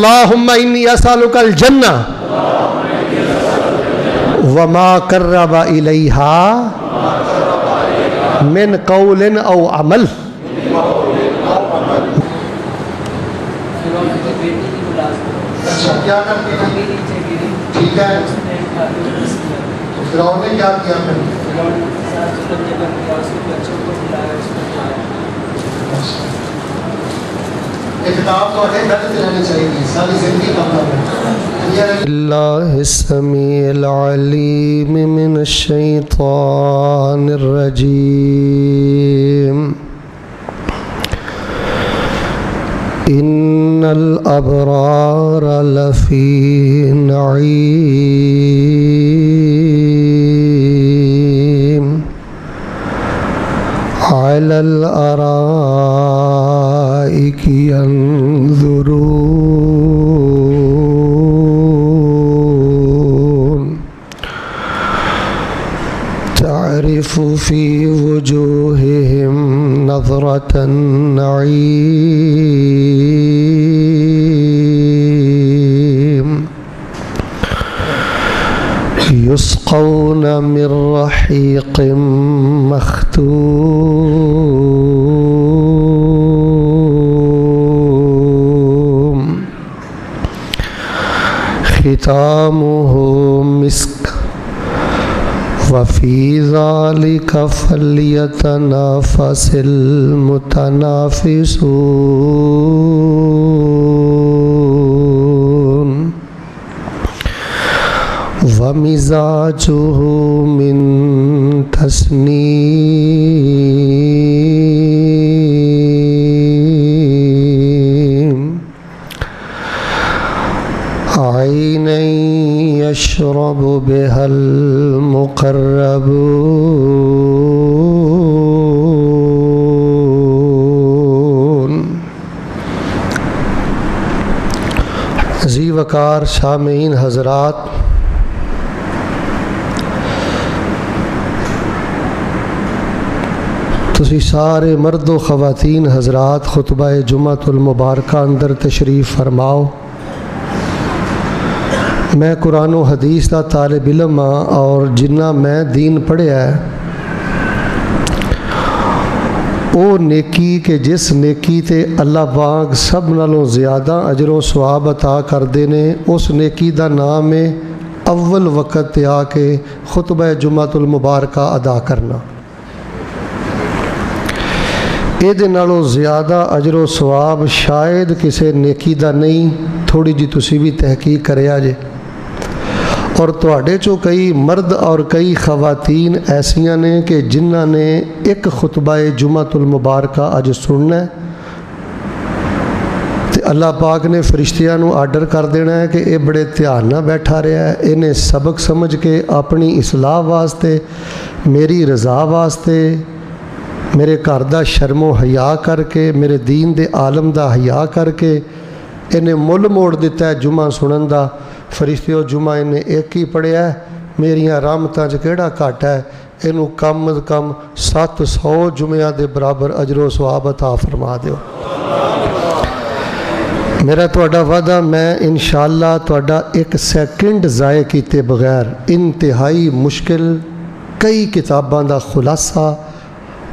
अल्लाहुम्मा इन्नी असअलुकल जन्ना वमा कर्रबा इलैहा मिन कौलिन औ अमल। क्या करते हैं? ठीक है, फिरौन ने क्या किया? किताब तो है गलत रहनी चाहिए, सारी जिंदगी अल्लाहिस्समीइल अलीम मिनश शैतानिर रजीम। इन्नल अबरार लफी नईम अलल अराइकी यंजुरून तारिफु फी वजूहिहिम नज़रतन नईम युस्क़ौन मिन रहीक़िम मख़्तूम ख़ितामुहु मिस्क वफ़ी ज़ालिका फ़ल्यतनाफ़सिल मुतनाफ़िसून वमिज़ाजुहु मिन तस्नीम ऐनन यशरबु बिहल मुक़र्रबून। अज़ीज़ वक़ार शामीन हज़रात, तुसी सारे मर्दो ख़वातीन हज़रात खुतबा जुम्मतुल मुबारका अंदर तशरीफ़ फरमाओ। मैं कुरान व हदीस का तालिब इल्म हाँ और जिन्ना मैं दीन पढ़िया है वो नेकी के जिस नेकी ते अल्लाह पाक सब नालों ज़्यादा अजरो सवाब अता करते ने उस नेकी का नाम है अव्वल वक़्त ते आके खुतबा जुम्मतुल मुबारका अदा करना। ਇਹਦੇ ਨਾਲੋਂ ज़्यादा अजरो सवाब शायद किसी नेकी का नहीं। थोड़ी जी तुसी भी तहकीक करिया जे। और तुहाडे चों कई मर्द और कई खवातीन ऐसियां ने कि जिन्हां ने एक खुतबा जुम्मतुल मुबारका अज सुनना है ते अल्लाह पाक ने फरिश्तियां नूं आर्डर कर देना है कि ये बड़े ध्यान नाल बैठा रहा है, इन्हें सबक समझ के अपनी इसलाह वास्ते, मेरी रज़ा वास्ते, मेरे घर दा शर्मो हया करके, मेरे दीन दे आलम दा हया करके इन्हें मुल मोड़ दिता है जुम्मा सुनन दा। फरिश्तियों जुम्मा इन्हें एक ही पढ़िया है, मेरियां रहमतां च केड़ा घट है, इनू कम अज कम 700 जुम्मियां दे बराबर अजरो सवाब अता फरमा दिओ। मेरा तुहाडा वादा, मैं इंशाअल्लाह तुहाडा एक सैकेंड ज़ाये कीते बगैर इंतहाई मुश्किल कई किताबां दा खुलासा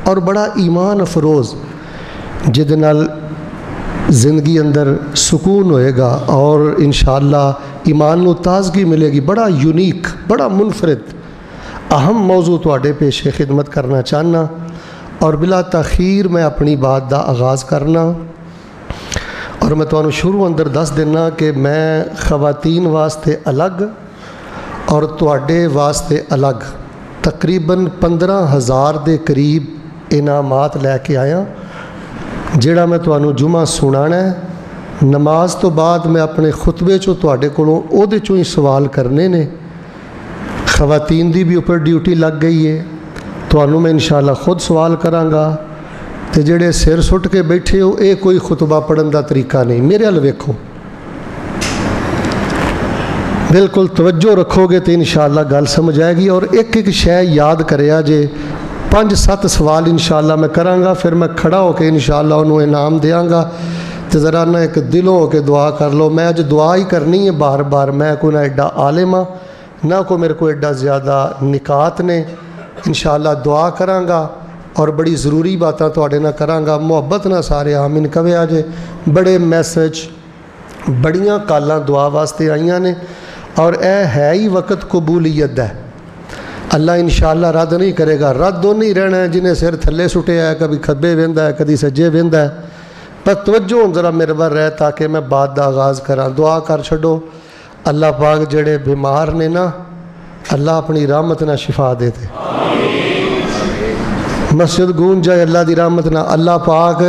और बड़ा ईमान अफरोज़ जिहदे नाल ज़िंदगी अंदर सुकून होएगा और इंशाअल्लाह ईमान नूं ताज़गी मिलेगी। बड़ा यूनीक, बड़ा मुनफरिद अहम मौजू तुहाडे पेशे खिदमत करना चाहना और बिला तखीर मैं अपनी बात का आगाज़ करना। और मैं तुहानूं शुरू अंदर दस देना कि मैं खवातीन वास्ते अलग और तुहाडे वास्ते अलग तकरीबन 15,000 के करीब इनामात लैके आया, जिहड़ा मैं तुहानूं जुम्मा सुनाना है। नमाज तो बाद मैं अपने खुतबे चों तुहाडे कोलों ओहदे चों ही सवाल करने ने। खवातीन दी भी उपर ड्यूटी लग गई है, तुहानूं मैं इंशाअल्लाह खुद सवाल करांगा। ते जिहड़े सिर सुट के बैठे हो, ये कोई खुतबा पढ़न का तरीका नहीं। मेरे अल वेखो, बिल्कुल तवज्जो रखोगे तो इंशाअल्लाह गल समझ आएगी। और एक एक शय याद करिया जे। 5-7 सवाल इंशाअल्लाह मैं करांगा, फिर मैं खड़ा होकर इंशाअल्लाह उन्होंने इनाम देंगा। تو ذرا نہ ایک دلوں ہو کے دعا کر لو. میں اج دعا ہی کرنی ہے بار بار. میں کوئی نہ ایڈا عالم ہاں نہ کوئی میرے کو ایڈا زیادہ نکات نے. انشاءاللہ دعا کراں گا اور بڑی ضروری باتاں تواڈے نال کراں گا. محبت نہ سارے آمین کہے. اج بڑے میسج بڑیاں کالاں دعا واسطے آئیاں نے اور اے ہے ہی وقت قبولیت ہے. اللہ انشاءاللہ رد نہیں کرے گا. رد وہ نہیں رہنا ہے جنہیں سر تھلے سٹیا ہے, کبھی کھبے ویندا ہے کبھی سجے ویندا ہے. پر توجہ ہوں ذرا میرے بار رہے تاکہ میں بات دا آغاز کراں. دعا کر چھڈو اللہ پاک جڑے بیمار نے نا اللہ اپنی رحمت نہ شفا دے دے. مسجد گونج جائے اللہ دی رحمت نہ. اللہ پاک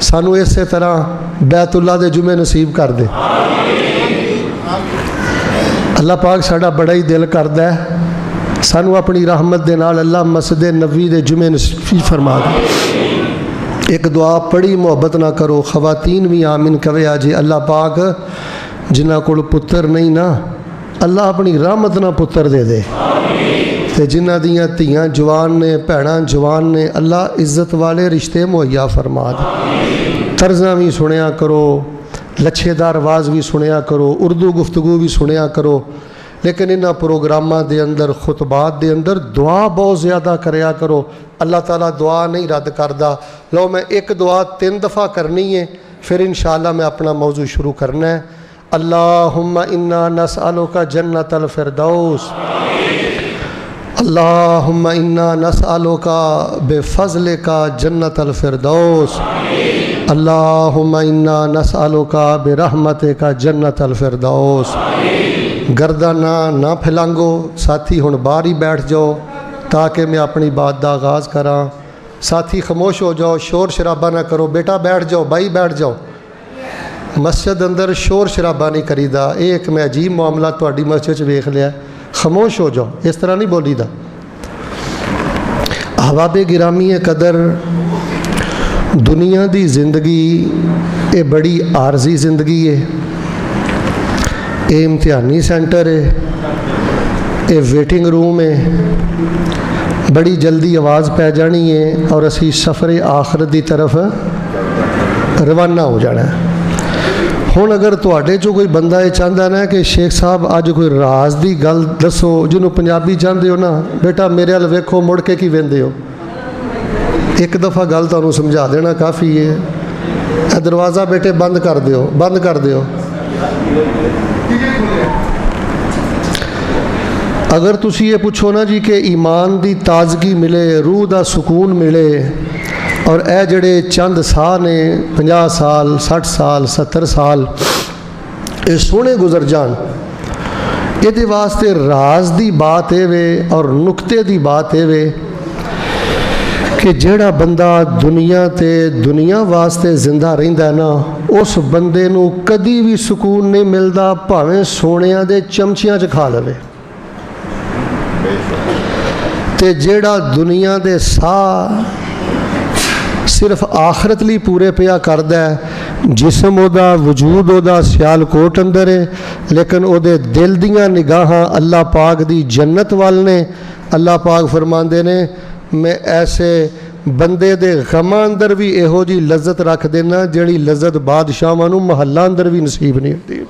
سانو اسی طرح بیت اللہ دے جمعے نصیب کر دے. اللہ پاک ساڈا بڑا ہی دل کردا ہے سانو اپنی رحمت دے نال اللہ مسجد نبوی دے جمعے نصیب فرما دے. ایک دعا پڑھی محبت نہ کرو. خواتین بھی آمین کہے. آجی اللہ پاک جنہ کول پتر نہیں نا اللہ اپنی رحمت نہ پتر دے دے. تے جنہ دیاں تیاں جوان نے بھیناں جوان نے اللہ عزت والے رشتے مہیا فرما دے. طرزاں بھی سنیا کرو, لچھے دار آواز بھی سنیا کرو, اردو گفتگو بھی سنیا کرو. لیکن انہاں پروگراماں دے اندر خطبات دے اندر دعا بہت زیادہ کریا کرو. اللہ تعالیٰ دعا نہیں رد کردا. لو میں ایک دعا 3 دفعہ کرنی ہے پھر انشاءاللہ میں اپنا موضوع شروع کرنا ہے. اللہم انا نسألک جنت الفردوس. اللہم انا نسألک بفضلک جنت الفردوس. اللہم انا نسألک برحمتک جنت الفردوس. گردن نہ پھیلانگو ساتھی, ہن باہر ہی بیٹھ جاؤ تاکہ میں اپنی بات دا آغاز کراں. ساتھی خاموش ہو جاؤ, شور شرابہ نہ کرو. بیٹا بیٹھ جاؤ, بھائی بیٹھ جاؤ. مسجد اندر شور شرابہ نہیں کریدا. ایک میں عجیب معاملہ تہاڈی مسجد ویکھ لیا. خاموش ہو جاؤ, اس طرح نہیں بولی دا. احباب گرامی قدر, دنیا دی زندگی یہ بڑی عارضی زندگی ہے. یہ امتحانی سینٹر ہے, یہ ویٹنگ روم ہے. بڑی جلدی آواز پہ جانی ہے اور اسی سفر آخرت دی طرف روانہ ہو جانا ہے. ہن اگر تواڈے چوں کوئی بندہ یہ چاہتا نا کہ شیخ صاحب اج کوئی راز دی گل دسو, جنوں پنجابی چاہتے ہو نا, بیٹا میرے ول ویکھو مڑ کے کی ویندے ہو. ایک دفعہ گل تانوں سمجھا دینا کافی ہے. اے دروازہ بیٹے بند کر دیو, بند کر دیو. اگر تسی یہ پوچھو نا جی کہ ایمان دی تازگی ملے, روح دا سکون ملے اور اے جڑے چند سال نے 50 سال 60 سال 70 سال اے سونے گزر جان, یہ واسطے راز دی بات اے وے اور نقطے دی بات اے وے کہ جڑا بندہ دنیا تے دنیا واسطے زندہ رہندا ہے نا اس بندے نو کدی بھی سکون نہیں ملدا بھاویں سونیاں دے چمچیاں چ کھا لوے. تے جیڑا دنیا دے ساہ صرف آخرت لی پورے پیا کردا ہے, جسم او دا وجود او دا سیال کوٹ اندر ہے, لیکن او دے دل دیاں نگاہاں اللہ پاک دی جنت وال نے. اللہ پاک فرماندے نے میں ایسے بندے دے غماں اندر بھی ایہو جی لذت رکھ دینا جیڑی لذت بادشاہاں نوں محلہ اندر بھی نصیب نہیں ہوتی.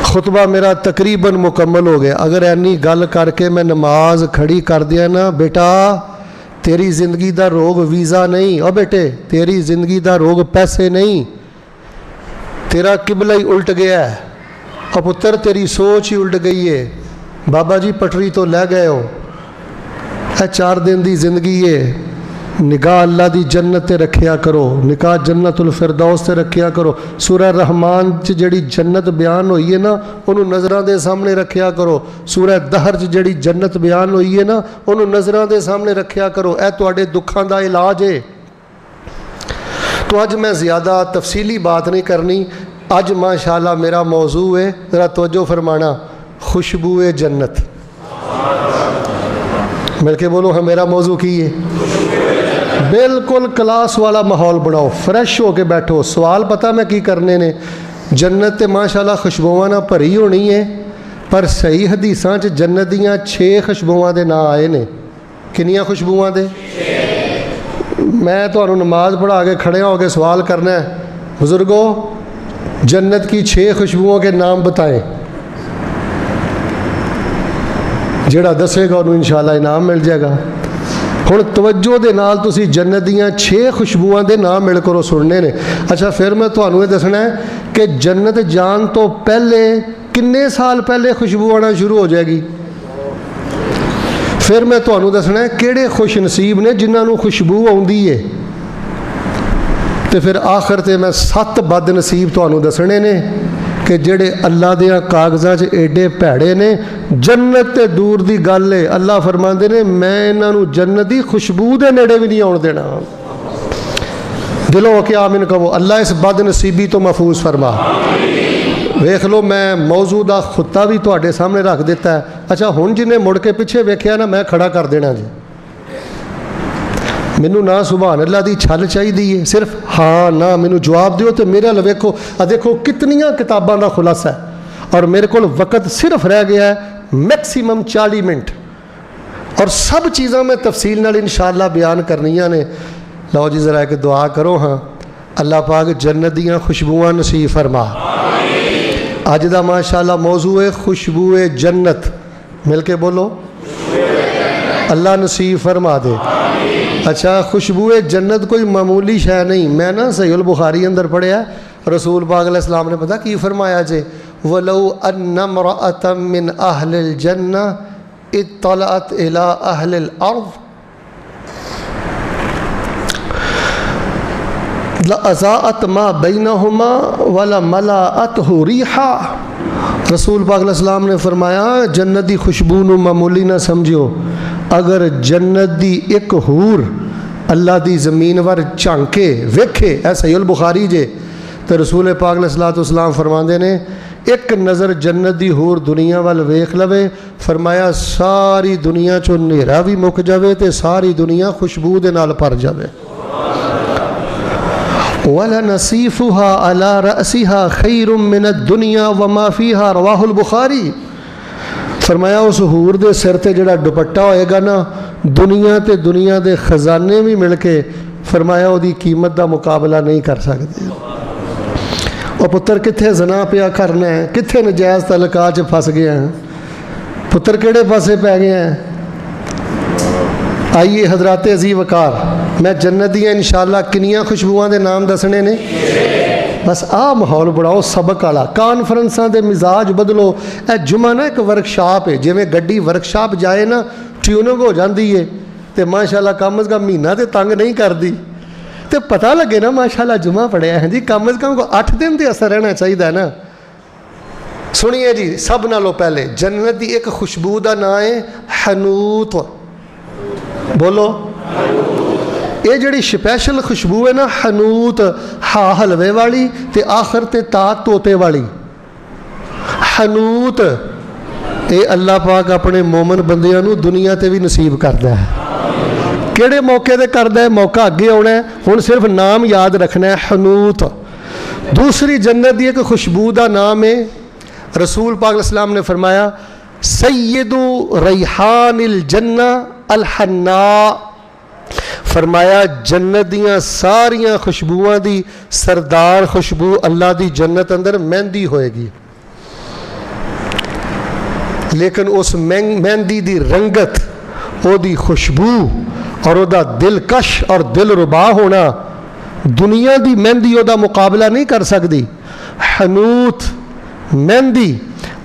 خطبہ میرا تقریباً مکمل ہو گیا. اگر اینی گل کر کے میں نماز کھڑی کر دیا نا, بیٹا تیری زندگی دا روگ ویزا نہیں, او بیٹے تیری زندگی دا روگ پیسے نہیں, تیرا قبلہ ہی الٹ گیا ہے. اور پتر تیری سوچ ہی الٹ گئی ہے. بابا جی پٹری تو لے گئے ہو. اے 4 دن دی زندگی ہے, نگاہ اللہ دی جنت تے رکھیا کرو, نگاہ جنت الفردوس تے رکھیا کرو. سورہ رحمان چ جڑی جنت بیان ہوئی ہے نا انہوں نظراں دے سامنے رکھیا کرو. سورہ دہر چ جڑی جنت بیان ہوئی ہے نا انہوں نظراں دے سامنے رکھیا کرو. اے تواڈے دکھاں دا علاج ہے. تو اج میں زیادہ تفصیلی بات نہیں کرنی. اج ماشاءاللہ میرا موضوع ہے, ذرا توجہ فرمانا, خوشبو جنت. مل کے بولو ہاں میرا موضوع کی ہے. بالکل کلاس والا ماحول بناؤ, فریش ہو کے بیٹھو. سوال پتہ میں کی کرنے نے, جنت تے ماشاءاللہ خوشبوواں نہ بھری ہونی ہے, پر صحیح حدیثاں چ جنت دیاں 6 خوشبوواں دے نا آئے نے. کنیاں خوشبوواں دے؟ मैं तो नमाज पढ़ा के खड़े हो के सवाल करना है, बुज़ुर्गों जन्नत की 6 खुशबुओं के नाम बताएं। ਜਿਹੜਾ दसेगा उन्होंने इंशाअल्लाह इनाम मिल जाएगा। ਹੁਣ ਤਵੱਜੋ ਦੇ ਨਾਲ ਤੁਸੀਂ ਜन्नत ਦੀਆਂ 6 ਖੁਸ਼ਬੂਆਂ ਦੇ ਨਾਮ ਮਿਲ ਕਰੋ ਸੁਣਨੇ ਨੇ। ਅੱਛਾ ਫਿਰ ਮੈਂ ਤੁਹਾਨੂੰ ਇਹ ਦੱਸਣਾ ਹੈ ਕਿ ਜन्नत ਜਾਣ ਤੋਂ ਪਹਿਲੇ ਕਿੰਨੇ ਸਾਲ ਪਹਿਲੇ ਖੁਸ਼ਬੂ ਆਉਣਾ ਸ਼ੁਰੂ ਹੋ ਜਾਏਗੀ। ਫਿਰ ਮੈਂ ਤੁਹਾਨੂੰ ਦੱਸਣਾ ਹੈ ਕਿਹੜੇ ਖੁਸ਼ ਨਸੀਬ ਨੇ ਜਿਨ੍ਹਾਂ ਨੂੰ ਖੁਸ਼ਬੂ ਆਉਂਦੀ ਏ। ਤੇ ਫਿਰ ਆਖਰ ਤੇ ਮੈਂ 7 ਬਦਨਸੀਬ ਤੁਹਾਨੂੰ ਦੱਸਣੇ ਨੇ कि जेड़े अल्लाह दियां कागज़ां च एडे भैड़े ने, जन्नत ते दूर दी गल है। अल्लाह फरमांदे ने मैं इन्हां नूं जन्नत दी खुशबू दे नेड़े भी नहीं आउण देना। दिलों कि आमीन कहो। अल्लाह इस बदनसीबी तो महफूज फरमा। वेख लो मैं मौजू दा खुत्ता भी तुहाडे सामने रख दिता है। अच्छा हुण जिन्हें मुड़ के पिछे वेख्या ना मैं खड़ा कर देना जी। मैनू ना सुभान अल्लाह दी छल चाहिए है, सिर्फ हाँ ना मैनू जवाब दिओ। तो मेरे अल वेखो देखो कितनियां किताबां दा खुलासा है और मेरे को वक्त सिर्फ रह गया है मैक्सीमम 40 मिनट और सब चीज़ां मैं तफसील नाल इंशाअल्लाह बयान करनियां ने। लो जी ज़रा एक दुआ करो। हाँ अल्लाह पाक जन्नत दियां खुशबुआं नसीब फरमा। अज दा माशाअल्लाह मौजू है खुशबूए जन्नत। मिल के बोलो अल्लाह नसीब फरमा दे। अच्छा खुशबूए जन्नत कोई मामूली शय नहीं। मैं ना सहीहुल बुखारी अंदर पढ़िया रसूल पाक अलैहिस्सलाम ने पता की फरमाया जे वलौ अन्ना इम्रअतम मिन अहलिल जन्ना इत्तलअत इला अहलिल अर्द लअज़ाअत मा बैनहुमा वला मलाअतहु रिहा। रसूल पाक अलैहिस्सलाम ने फरमाया जन्नत दी खुशबू नूं मामूली ना समझियो। अगर जन्नत दी एक हूर अल्लाह दी ज़मीन वर झांके वेखे, ऐ सहीहुल बुखारी जे, तो रसूल पाक अलैहिस्सलाम फरमाते ने एक नज़र जन्नत दी हूर दुनिया वाल वेख लवे, फरमाया सारी दुनिया चो नेरा भी मुक जावे तो सारी दुनिया खुशबू दे नाल भर जावे। वला नसीफुहा अला रअसिहा खैरुम मिन दुनिया व मा फीहा रवाहुल बुखारी। फरमाया उस हूर दे सिर ते जड़ा दुपट्टा होएगा ना दुनिया ते दुनिया दे खजाने भी मिल के फरमाया उहदी कीमत दा मुकाबला नहीं कर सकते। और पुत्र कित्थे जना पिया करना है, कित्थे नजायज़ तलका च फस गया है, पुत्र केड़े पासे पै गए हैं। आइए हजरात अज़ीज़ वकार मैं जन्नत दियां इंशाअल्लाह किनियां खुशबुआं दे नाम दसने ने। बस आ माहौल बनाओ सबक वाला। कानफ्रेंसां दे मिजाज बदलो। ए जुमा ना एक वर्कशॉप है, जिवें गड्डी वर्कशॉप जाए ना ट्यूनिंग हो जाती है तो माशाअल्लाह कम अज़ कम महीना तो तंग नहीं करती। तो पता लगे ना माशाअल्लाह जुमा पढ़िया है जी, कम अज़ कम 8 दिन तो असर रहना चाहिए ना। सुनिए जी सब नालों पहले जन्नत की एक खुशबू का नाम है हनूत। बोलो ये जड़ी स्पैशल खुशबू है ना हनूत, हा हलवे वाली ते आखिर ते ता तोते वाली हनूत। ये अल्लाह पाक अपने मोमन बंदियां नूं दुनिया ते भी नसीब करता है। किहड़े मौके ते करता है, मौका अगे आना है। हुण सिर्फ नाम याद रखना है हनूत। दूसरी जन्नत की एक खुशबू का नाम है रसूल पाक अलैहिस्सलाम ने फरमाया सैयदु रैहानिल जन्ना अल हन्ना। फरमाया जन्नत दियां सारियां खुशबुआं दी सरदार खुशबू अल्लाह दी जन्नत अंदर मेहंदी होएगी। लेकिन उस मेहंदी दी रंगत, ओदी खुशबू और ओदा दिलकश और दिल रुबा होना दुनिया दी मेहंदी ओदा मुकाबला नहीं कर सकती। हनूत मेहंदी।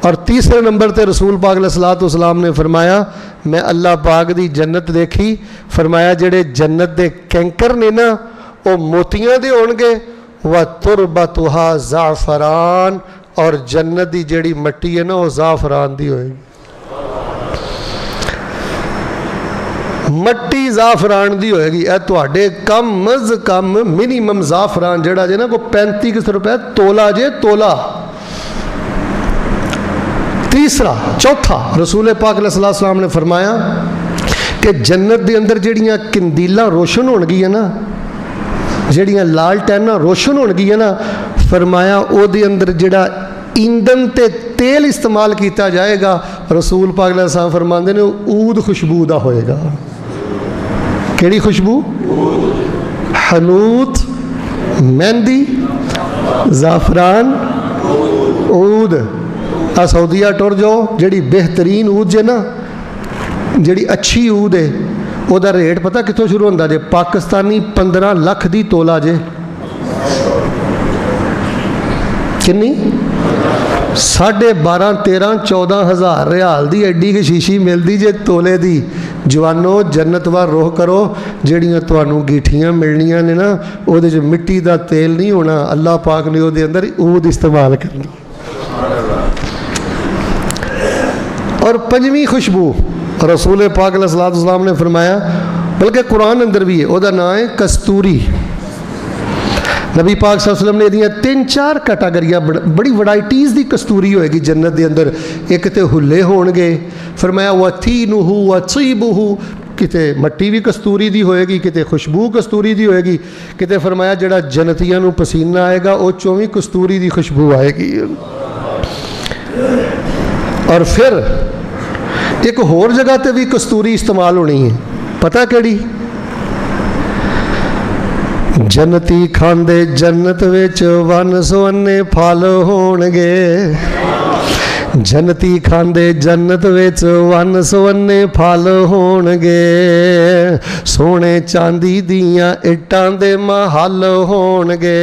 और तीसरे नंबर पर रसूल पाक अलैहिस्सलाम ने फरमाया मैं अल्लाह पाक दी जन्नत देखी, फरमाया जेड़े जन्नत दे कैंकर ने ना वो मोतियां दे होणगे व तुरबतुहा ज़ाफ़रान और जन्नत दी जेड़ी मट्टी है ना वो ज़ाफ़रान दी होएगी। मट्टी ज़ाफ़रान दी होएगी। ए तुहाडे कम अज़ कम मिनीमम ज़ाफ़रान जेड़ा जे ना को 35 रुपए तोला जे तोला। तीसरा चौथा रसूल पाक अलैहिस्सलाम ने फरमाया कि जन्नत के अंदर जड़ियाँ कंदीलां रोशन होणगियां ना, जड़ियाँ लाल टैना रोशन होणगियां ना, फरमाया ओदे अंदर जड़ा ईंधन ते तेल इस्तेमाल किया जाएगा रसूल पाक अलैहिस्सलाम फरमाते ने ऊद खुशबू दा होएगा। केड़ी खुशबू? हनूत, मेहंदी, ज़ाफ़रान, ऊद। आ सऊदीया टुर जाओ, जिहड़ी बेहतरीन ऊद जे ना, जिहड़ी अच्छी ऊद है, ਉਹਦਾ रेट पता कितों शुरू होंदा जे? पाकिस्तानी 15 ਲੱਖ ਦੀ ਤੋਲਾ जे। किन्नी? 12.5, 13, 14 हज़ार रियाल दी एड्डी की शीशी मिलती जे तोले दी। जवानों जन्नत वाल रोह करो, जड़ियाँ तुहानू गीठियाँ मिलनियां ने ना, उहदे च मिट्टी दा तेल नहीं होना, अल्लाह पाक ने उहदे अंदर ऊद इस्तेमाल करनी। और पंजवीं खुशबू रसूल पाक अलैहिस्सलातु वस्सलाम ने फरमाया, बल्कि कुरान अंदर भी है, उसका नाम है कस्तूरी। नबी पाक सल्लल्लाहु अलैहि वसल्लम ने इहदियां 3-4 कैटागरियां, बड़ी वैराइटीज़ की कस्तूरी होएगी जन्नत के अंदर। एक तो हुले होणगे, फरमाया वतीनुहु वतीबुहु, किते मट्टी भी कस्तूरी दी होएगी, किते खुशबू कस्तूरी दी होएगी, किते फरमाया जिहड़ा जन्नतियां नूं पसीना आएगा वो चों भी कस्तूरी दी खुशबू आएगी। और फिर एक होर जगह ते भी कस्तूरी इस्तेमाल होनी है, पता केड़ी? जन्नती खांदे जन्नत विच वन सुवन्ने फल होणगे, जन्नती खांदे जन्नत विच वन सुवन्ने फल होणगे, सोने चांदी दियां इट्टां दे महल होणगे,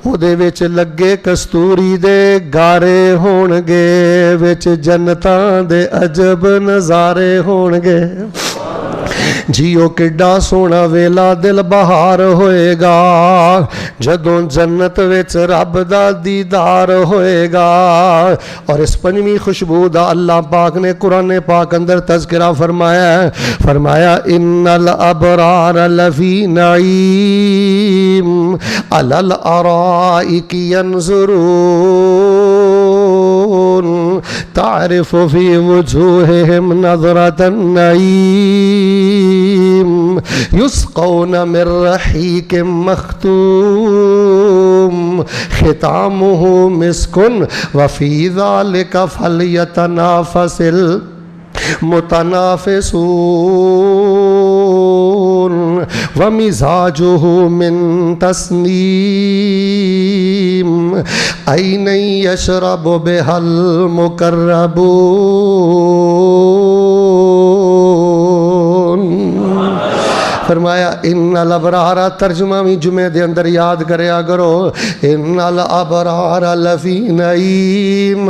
उहदे विच लगे कस्तूरी दे गारे होणगे, विच जन्नतां दे अजब नज़ारे होणगे। जियो किड्डा सोहना वेला दिल बहार होएगा, जदों जन्नत विच रब दा दीदार होएगा। और इस पंजवीं खुशबू दा अल्लाह पाक ने कुरान पाक अंदर तज़किरा फरमाया है, फरमाया इन्नल अबरार लफी नईम अलल अराइकी यंजुरून तारिफु फी वजूहिहिम नज़रतन नईम युस्क़ौन मिन रहीक़िम मख़्तूम ख़ितामुहु मिस्कुन व फ़ी ज़ालिका फ़ल्यतनाफ़सिल मुतनाफ़िसून व मिज़ाजुहु मिन तस्नीम ऐनन यशरबु बिहल मुक़र्रबून। फरमाया इन्नल अबरारा, तर्जुमा भी जुमे दे अंदर याद करया करो, इन्नल अबरार लफी नईम,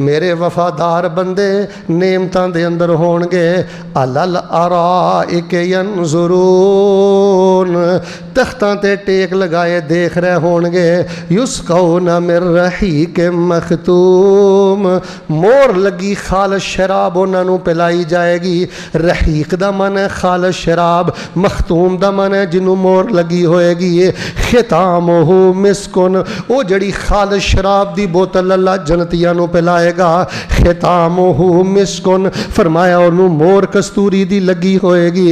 मेरे वफादार बंदे नेमतां दे अंदर होणगे, अलल अराइक यंजुरून, तख्तां ते टेक लगाए देख रहे होणगे, युस्क़ौन मिन रहीक़ मख़तूम, मोर लगी खालस शराब उन्हां नूं पिलाई जाएगी। रहीक दा मन है खालस शराब, मखतूम दा मन है जिन्हों मोर लगी होएगी। खितामुहु मिस्कुन, वो जड़ी खालस शराब दी बोतल अल्लाह जन्नतियां नूं पिलाएगा। खितामुहु मिस्कुन, फरमाया उन्हों मोर कस्तूरी दी लगी होएगी।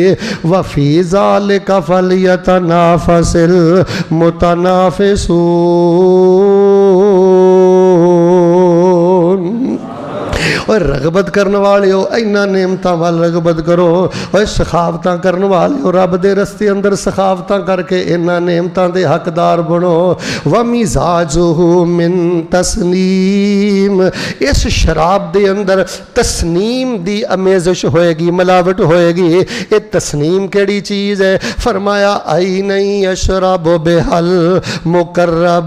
वफ़ी ज़ालिका फ़ल्यतनाफ़सिल मुतनाफ़िसून। और रगबत करने वाले हो इन्हां नेमतां वाल रगबत करो, और सखावतां करने वाले हो रब दे रस्ते अंदर सखावतां करके इन्हां नेमतां दे हकदार बनो। व मिज़ाजुहु मिन तस्नीम, इस शराब दे अंदर तस्नीम दी अमेज़श होएगी, मिलावट होएगी। ये तस्नीम केड़ी चीज़ है? फरमाया ऐनन यशरबु बिहल मुक़र्रबून,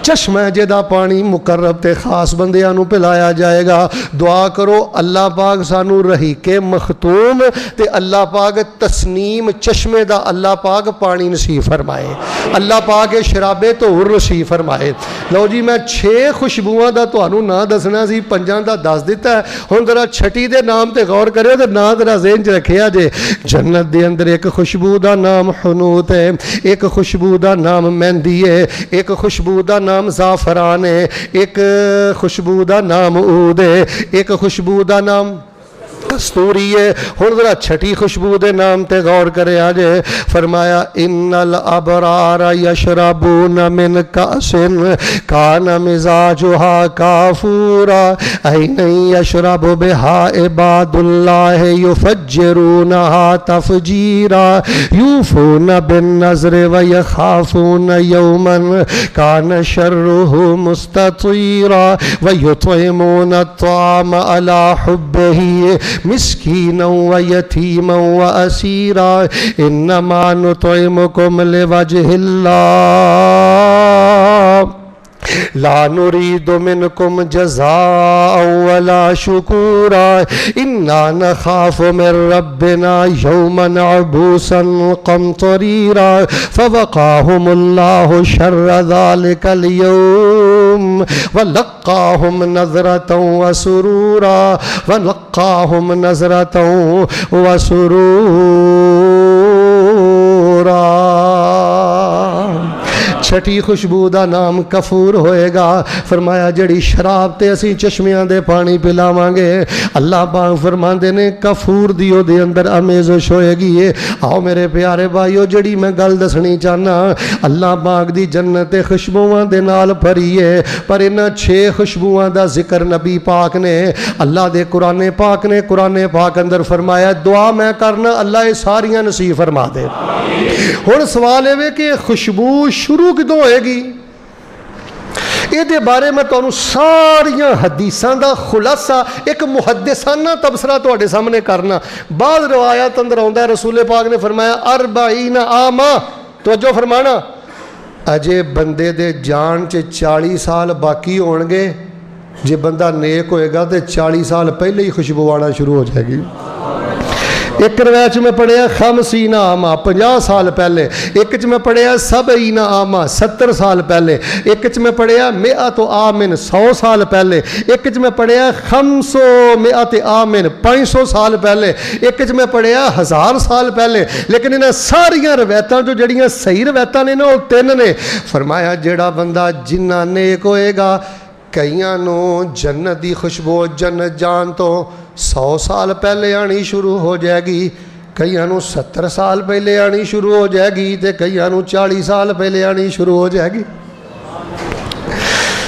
चश्मा जिहदा पानी मुकर्रब ते खास बंदियां नूं पिलाया जाएगा। दुआ करो अल्लाह पाक सानू रहीके मखतूम ते अल्लाह पाक तस्नीम चश्मे दा अल्लाह पाक पानी नसीब फरमाए, अल्लाह पाक शराबे तोहर नसीब फरमाए। लो जी, मैं 6 खुशबुआं दा तुहानू नां दसना सी, 5 दा दस दिता है। हुण जरा छठी दे नाम ते गौर करियो ते नां जरा ज़हन च रखिया जे। जन्नत दे अंदर एक खुशबू दा नाम हनूत है, एक खुशबू दा नाम मेहंदी है, एक खुशबू दा नाम ज़ाफ़रान है, एक खुशबू दा नाम ऊद है, एक खुशबू दा नाम कस्तूरी है। हुण जरा छठी खुशबू दे नाम ते गौर करे आजे। फरमाया इन्नल अबरार यशरबून मिन कासिन कान मिजाजुहा काफूरा ऐन यशरबु बिहा इबादुल्लाह युफज्जिरूनहा तफजीरा यूफून बिन नज़र व यखाफून यौमन कान शर्रुहु मुस्ततीरा व युतइमून अत्ताम अला हुब्बिही मिस्कीना व यतीमा व असीरा इन्नमा नुतइमुकुम लिवजहिल्लाह ला नुरीदु मिनकुम जज़ाअन वला शुकूरा इन्ना नखाफु मिन रब्बिना यौमन अबूसन क़मतरीरा फवक़ाहुमुल्लाहु शर्र ज़ालिकल यौम वलक़्क़ाहुम नज़रतन व सुरूरा वलक़्क़ाहुम नज़रतन व सुरूरा। छठी खुशबू का नाम कफूर होएगा। फरमाया जड़ी शराब ते असी चश्मियां दे पानी पिलावांगे, अल्लाह पाक फरमांदे ने कफूर दी ओदे अंदर अमेज़श होएगी। आओ मेरे प्यारे भाईओ, जड़ी मैं गल दसनी चाहना, अल्लाह पाक दी जन्नत खुशबुआं दे नाल भरी है, पर इन्हां 6 खुशबुआं दा जिक्र नबी पाक ने, अल्लाह दे कुरान पाक अंदर फरमाया दुआ मैं करना अल्लाह ये सारियां नसीब फरमा दे। हुण सवाल है कि खुशबू शुरू किदों होएगी? ये बारे मैं तुहानू सारियां हदीसां दा खुलासा एक मुहद्दिसाना तबसरा तुहाडे सामने करना। बाद रवायत अंदर आउंदा है रसूल पाक ने फरमाया 40 आमा, तवज्जो फरमाना, अजे बंदे दे जान च 40 साल बाकी होणगे, जे बंदा नेक होएगा तो 40 साल पहले ही खुशबू आना शुरू हो जाएगी। एक रवायत में पढ़िया खमसीना आमा 50 साल पहले, एक च मैं पढ़िया सबईना आमा 70 साल पहले, एक च मैं पढ़िया मिआ तो आमिन 100 साल पहले, एक च मैं पढ़िया 500 मिआ आमिन 500 साल पहले, एक च मैं पढ़िया 1000 साल पहले। लेकिन इन्हें सारिया रवायतां जो जड़ियां सही रवायतां ने ना वो 3 ने। फरमाया जेड़ा बंदा जिन्ना नेक होएगा, कईयां नू जन्नत दी खुशबू जन्नत जान तो 100 साल पहले आनी शुरू हो जाएगी, कईयां नू 70 साल पहले आनी शुरू हो जाएगी, तो कईयां नू 40 साल पहले आनी शुरू हो जाएगी।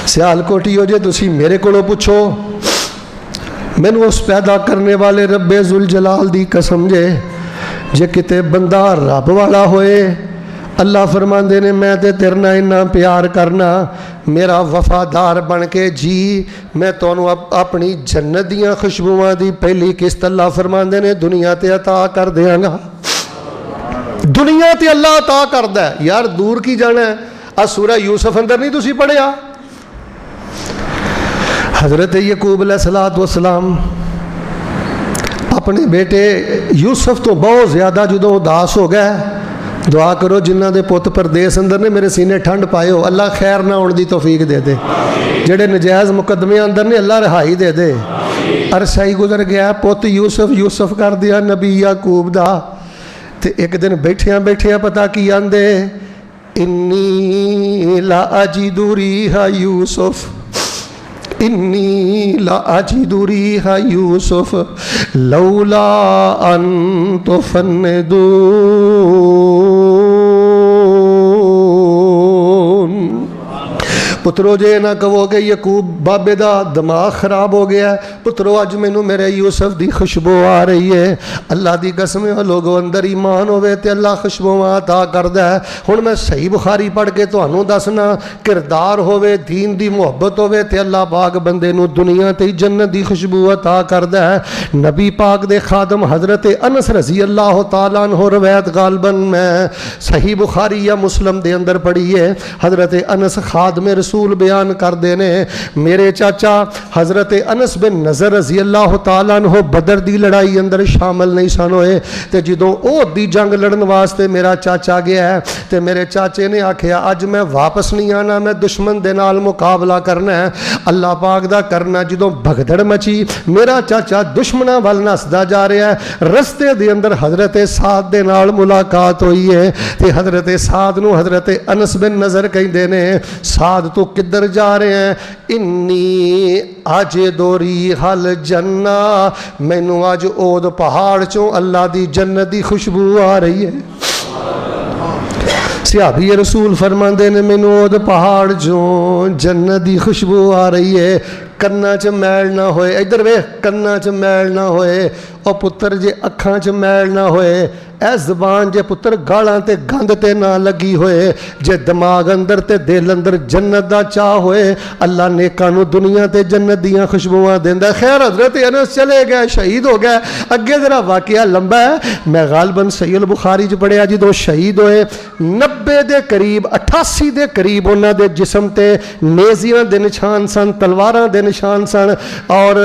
सियालकोटियो जे तुसी मेरे कोलों पुछो, मैनू उस पैदा करने वाले रब्बे जुल जलाल दी कसम जे किते बंदा रब वाला होए, अल्लाह फरमांदे ने मैं ते तेरे नाल इन्ना प्यार करना, मेरा वफादार बन के जी, मैं तुहानू अपनी जन्नत दियां खुशबुआं दी पहली किस्त अल्लाह फरमांदे ने दुनिया ते अता कर देंगा। दुनिया ते अल्लाह अता करदा है। यार दूर की जाना है, आ सूरह यूसुफ अंदर नहीं तुसी पढ़िया, हज़रत यकूब अलैहिस्सलातु वस्सलाम अपने बेटे यूसुफ तो बहुत ज़्यादा जदों उदास हो गए, दुआ करो जिन्हों के पुत परदेस अंदर ने मेरे सीने ठंड पाए हो, अल्लाह खैर ना होने की तौफीक दे दे, जेड़े नजायज़ मुकदमे अंदर ने अल्लाह रिहाई दे दे। अरसा ही गुजर गया, पुत यूसुफ कर दिया नबी याकूब दा। ते एक दिन बैठिया बैठिया पता की आंदे, इन्नी ला अजिदु रिहा यूसुफ, इन्नी ला अजिदु रिहा यूसुफ लौला अन तुफन्निदून। पुत्रो जे ना कहो कि यकूब बाबे दा दिमाग खराब हो गया, पुत्रो अज मैनू मेरे यूसुफ दी खुशबू आ रही है। अल्लाह दी कसम है लोगों अंदर ईमान होवे ते अल्लाह खुशबुआं अता करदा है। हुण मैं सही बुखारी पढ़ के तुहानू दसना, किरदार होवे, दीन दी मुहब्बत होवे ते अल्लाह पाक बंदे नू दुनिया ते जन्नत दी खुशबू अता करदा है। नबी पाक दे खादम हज़रत अनस रज़ी अल्लाह तआला अन्हु रवायत गालबन मैं सही बुखारी या मुस्लिम दे अंदर पढ़ी है। हज़रत अनस खादम रसूल बयान करते ने, मेरे चाचा हज़रत अनस बिन नज़र रज़ी अल्लाह तआला अन्हु बदर दी लड़ाई अंदर शामिल नहीं सन होए, तो जदों ओह दी जंग लड़न वास्ते मेरा चाचा गया है, तो मेरे चाचे ने आखिया अज मैं वापस नहीं आना, मैं दुश्मन दे नाल मुकाबला करना है, अल्लाह पाक दा करना। जदों भगदड़ मची, मेरा चाचा दुश्मना वाल नसदा जा रहा है, रस्ते दे अंदर हज़रत साद दे नाल मुलाकात हुई है, तो हज़रत साद नू हज़रत अनस बिन नज़र कहंदे ने, साद तू تو کدھر جا رہے ہیں؟ انی اجدو ریح الجنہ، مینوں اج اود پہاڑ چوں اللہ دی جنت دی خوشبو آ رہی ہے۔ صحابی رسول فرماندے نے مینوں اود پہاڑ چوں جنت دی خوشبو آ رہی ہے، کنا چ میل نہ ہوئے، ادھر ویکھ، کنا چ میل نہ ہوئے، او پتر جے اکھاں چ میل نہ ہوئے، اے زبان جے پتر گالاں تے گند تے نہ لگی ہوئے، جے دماغ اندر تے دل اندر جنت دا چاہ ہوئے، اللہ نیکاں نو دنیا تے جنت دیاں خوشبوواں دیندا ہے۔ خیر حضرت انس چلے گئے، شہید ہو گئے۔ اگے ذرا واقعہ لمبا ہے، میں غالباً صحیح البخاری چ پڑھیا جدوں شہید ہوئے 90 دے قریب 88 دے قریب انہاں دے جسم تے نیزیاں دے نشان سن، تلواراں دے نشان سن، اور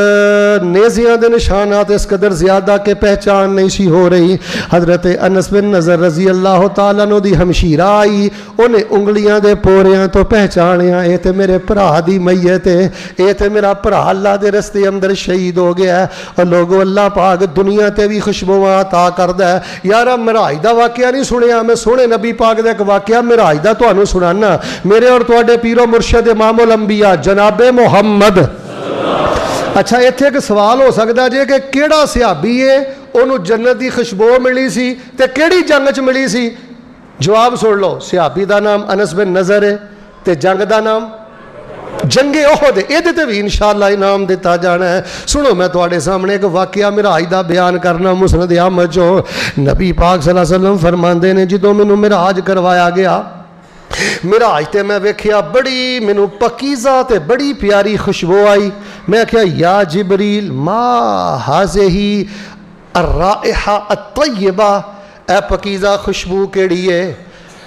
نیزیاں دے نشانات اس قدر زیادہ کہ پہچان نہیں سی ہو رہی۔ حضرت انس بن نظر رضی اللہ تعالیٰ عنہ دی ہمشیرہ آئی، انہیں انگلیاں دے پوریاں تو پہچانیا، اے تے میرے بھرا دی میت ہے، اے تے میرا بھرا اللہ دے رستے اندر شہید ہو گیا ہے۔ اور لوگوں اللہ پاک دنیا تے بھی خوشبوواں عطا کردا ہے۔ یارا معراج دا واقعہ نہیں سنیا، میں سونے نبی پاک دا ایک واقعہ معراج دا تانوں سنانا، میرے اور تواڈے پیر و مرشد امام الانبیاء جناب محمد۔ اچھا ایتھے ایک سوال ہو سکتا جے کہ کیڑا صحابی ہے انہوں جنت دی خوشبو ملی سی تے کیڑی جنگ چ ملی سی؟ جواب سن لو، صحابی دا نام انس بن نظر ہے تے جنگ دا نام جنگ احد ہے، یہ تے بھی انشاءاللہ انعام دیتا جانا ہے۔ سنو میں تواڈے سامنے ایک واقعہ معراج دا بیان کرنا، مسند احمد جو نبی پاک صلی اللہ علیہ وسلم فرماندے نے جدوں مینوں معراج کروایا گیا، معراج تے میں ویکھیا بڑی مینوں پکیزہ تے بڑی پیاری خوشبو آئی۔ میں کہا یا جبریل ما ہذہ الرائحہ الطیبہ، اے پکیزہ خوشبو کیڑی ہے؟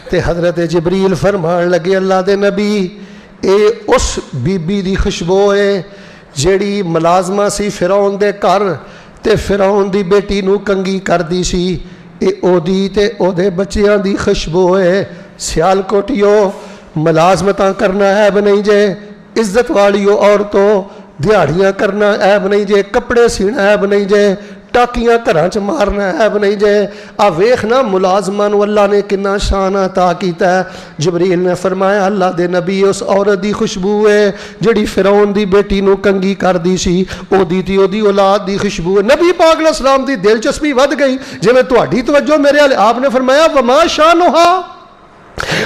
تے حضرت جبریل فرمان لگے اللہ دے نبی اے اس بی بی دی خوشبو ہے جیڑی ملازمہ سی فرعون دے کر تے فرعون دی بیٹی نو کنگی کر دی سی، اے او دی تے او دے بچیاں دی خوشبو ہے۔ سیال کوٹیو ملازمتاں کرنا عیب نہیں جے، عزت والیو عورتوں دیہڑیاں کرنا عیب نہیں جے، کپڑے سینا عیب نہیں جے، ٹاکیاں گھراں چ مارنا عیب نہیں جے۔ آ ویکھنا ملازماں نو اللہ نے کنا شان عطا کیتا ہے۔ جبریل نے فرمایا اللہ دے نبی اس عورت دی خوشبو ہے جڑی فرعون دی بیٹی نو کنگی کر دی سی، او دی تی او دی اولاد دی خوشبو ہے۔ نبی پاک علیہ السلام دی دلچسپی ود گئی، جویں تہاڈی توجہ میرے ال، آپ نے فرمایا وما شانھا،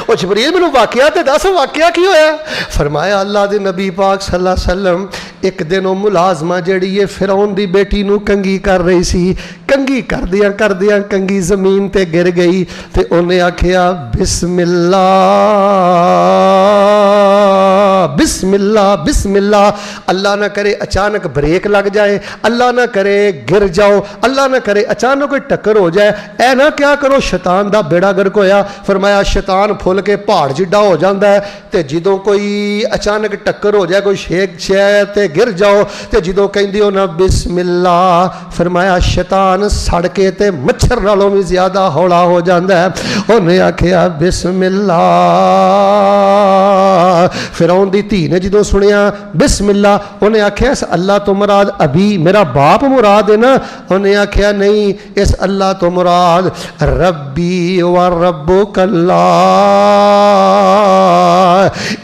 او جبریل مینوں واقعہ تے دس واقعہ کی ہویا؟ فرمایا اللہ دے نبی پاک صلی اللہ علیہ وسلم ایک دن او ملازمہ جیڑی یہ فرعون دی بیٹی نو کنگی کر رہی سی، کنگی کر دیاں کنگی زمین تے گر گئی تے انہیں آکھیا بسم اللہ بسم اللہ بسم اللہ، اللہ نہ کرے اچانک بریک لگ جائے، اللہ نہ کرے گر جاؤ، اللہ نہ کرے اچانک کوئی ٹکر ہو جائے، اے نہ کیا کرو شیطان دا بیڑا گرک ہویا۔ فرمایا شیطان پھول کے پہاڑ جڈا ہو جاندہ ہے تے جدوں کوئی اچانک ٹکر ہو جائے، کوئی شیک شے تے گر جاؤ تے جدوں کہندی ہو نا بسم اللہ، فرمایا شیطان سڑ کے تے مچھر نالوں بھی زیادہ ہولا ہو جاندہ ہے۔ انہیں آکھیا بسم اللہ، فرعون دی دھی نے جدوں سنیا بسم اللہ، انہیں آکھیا اس اللہ تو مراد ابھی میرا باپ مراد ہے نا؟ انہیں آکھیا نہیں، اس اللہ تو مراد ربی و ربک اللہ،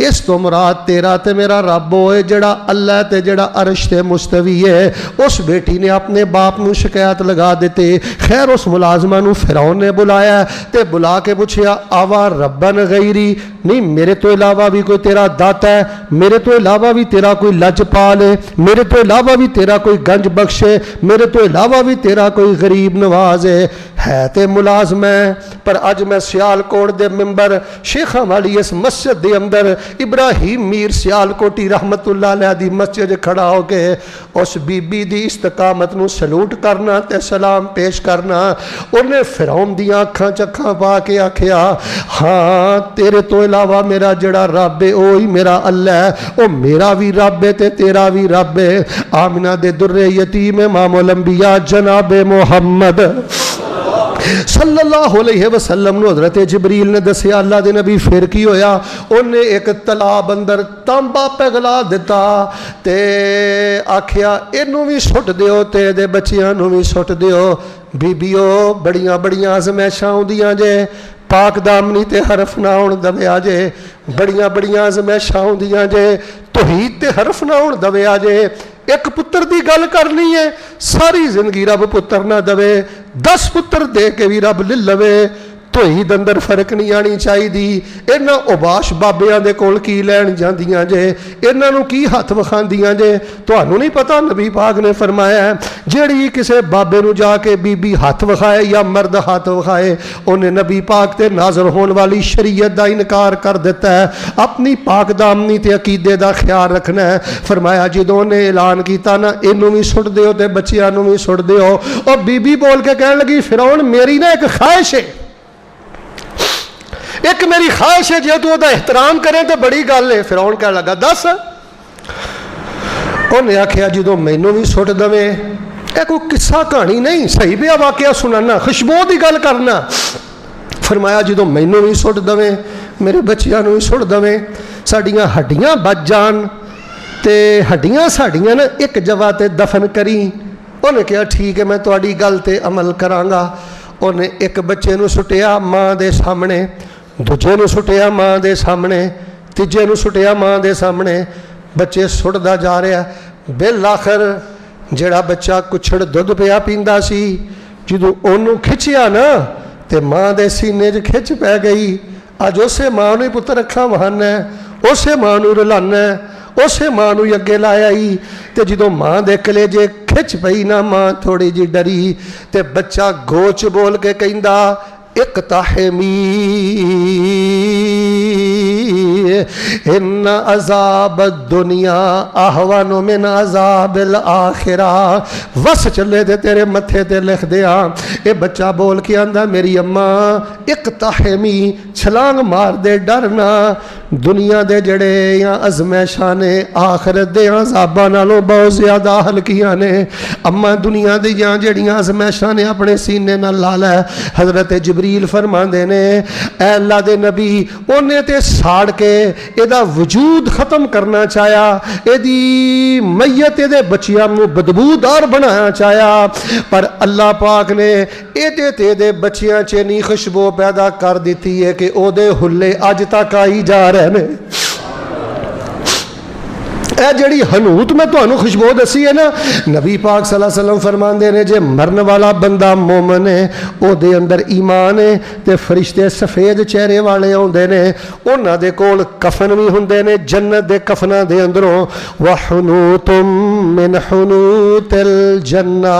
اس تو مراد تیرا تے میرا رب ہوئے جڑا اللہ تے جڑا عرش تے مستوی ہے۔ اس بیٹی نے اپنے باپ نو شکایت لگا دیتے۔ خیر اس ملازمہ نو فرعون نے بلایا تے بلا کے پوچھیا آوا ربن غیری، نہیں میرے تو علاوہ بھی کوئی تیرا داتا ہے، میرے تو علاوہ بھی تیرا کوئی لج پال ہے، میرے تو علاوہ بھی تیرا کوئی گنج بخش ہے، میرے تو علاوہ بھی تیرا کوئی غریب نواز ہے تے ملازم ہے۔ پر اج میں سیال کوٹ دے ممبر شیخاں والی اس مسجد دے اندر ابراہیم میر سیال کوٹی رحمت اللہ علیہ دی مسجد کھڑا ہو کے اس بی بی دی استقامت نو سلوٹ کرنا تے سلام پیش کرنا۔ انہیں فرعون دیاں اکھاں چکھاں پا کے آکھیا ہاں تیرے تو علاوہ میرا جڑا رب ہے اوہی میرا اللہ ہے، او میرا بھی رب ہے تے تیرا بھی رب ہے۔ آمنہ دے در یتیم امام الانبیاء جناب محمد صلی اللہ علیہ وسلم نو حضرت جبریل نے دسیا اللہ دے نبی پھر کی ہویا؟ انہیں ایک تالاب اندر تانبا پگھلا دیتا تے آکھیا اینو بھی سٹ دیو تے دے بچیاں نو بھی سٹ دیو۔ بیبیو بڑیاں بڑیاں آزمائشاں ہوندیاں جے، पाक दामनी ते हरफ ना होण दविया जे, बड़ियां बड़ियां अज़मैशां आउंदियां जे, तौहीद ते हरफ ना होण दविया जे। एक पुत्र की गल करनी है, सारी जिंदगी रब पुत्र ना दवे, 10 पुत्र दे के भी रब ले लवे, तौहीद अंदर फर्क नहीं आनी चाहिए। इन्हां उबाश बाबियां दे कोल की लैन जांदियां जे, इन्हां नूं की हथ विखांदियां जे। तुहानूं नहीं पता नबी पाक ने फरमाया जिहड़ी किसी बाबे नूं जाके बीबी हथ विखाए या मर्द हथ विखाए, उन्हें नबी पाक ते नाज़र होने वाली शरीयत का इनकार कर दिता है। अपनी पाक दामनी ते अकीदे का ख्याल रखना है। फरमाया जदों उन्हें ऐलान किया ना इनू भी सुट दिओ ते बच्चियां नूं भी सुट दिओ, और बीबी बोल के कहन लगी फिरौन मेरी ना एक ख्वाहिश है, एक मेरी ख्वाहिश है, जे तू उसका एहतराम करें तो बड़ी गल है। फिरौन कह लगा दस। उन्हें आखिया जो मैनू भी सुट दवे, यह कोई किस्सा कहानी नहीं, सही पिया वाकया सुनाना, खुशबू की गल करना। फरमाया जो मैनू भी सुट दवे, मेरे बच्चियां भी सुट दवे, साडियां हड्डियां बच जान ते हड्डियां साडियां ना एक जगह ते दफन करी। उन्हें कहा ठीक है मैं तुहाडी गल ते अमल करांगा। उन्हें एक बच्चे नूं सुटिया माँ दे सामने, दूजे नूं सुटिया माँ दे सामने, तीजे नूं सुटिया माँ दे सामने, बच्चे सुटदा जा रहा। बिल आखिर जिहड़ा बच्चा कुछड़ दुध पिया पींदा सी, जदों ओनू खिंचिया ना ते माँ दे सीने 'च खिच पै गई। अज उसे माँ नूं पुत्तर अखां वहाना, उसे माँ नूं रुलाना, उसे माँ नूं अगे लाया ही। ते जदों माँ दे कलेजे खिच पई ना, माँ थोड़ी जी डरी ते बच्चा गोच बोल के कहंदा इक़्ताहिमी इन्ना अज़ाब दुनिया अहवानु मिन अज़ाबिल आखिरा। वस चले ते तेरे मत्थे ते लिख दिया। ये बच्चा बोल के आंदा मेरी अम्मा इक़्ताहिमी, छलांग मार दे, डरना। दुनिया दे जड़े या अज़मैशां ने आखिरत दे अज़ाबां नालों बहुत ज़्यादा हल्कियां ने। अम्मा दुनिया दी जड़ियां अज़मैशां ने अपने सीने नाल ला लै। हज़रत जिब्रील फरमांदे ने ऐ अल्लाह दे नबी, उन्हें ते साड़ के एदा वजूद खत्म करना चाया, एदी मैयत एदे बच्चियां नूं बदबूदार बनाना चाया, पर अल्लाह पाक ने एदे ते एदे बच्चियां च इन्नी खुशबू पैदा कर दी है कि ओदे हुल्ले अज तक आई जा रहे हैं। ए जड़ी हनूत मैं तुहानू खुशबू दसी है ना, नबी पाक सल्लल्लाहु अलैहि वसल्लम फरमाते ने जे मरन वाला बंदा मोमन है, ओदे अंदर ईमान है, ते फरिश्ते सफेद चेहरे वाले आउंदे ने, उन्हां दे कोल कफन भी हुंदे ने जन्नत दे कफनां दे अंदरों। वहनूतुम मिन हुनूतिल जन्ना,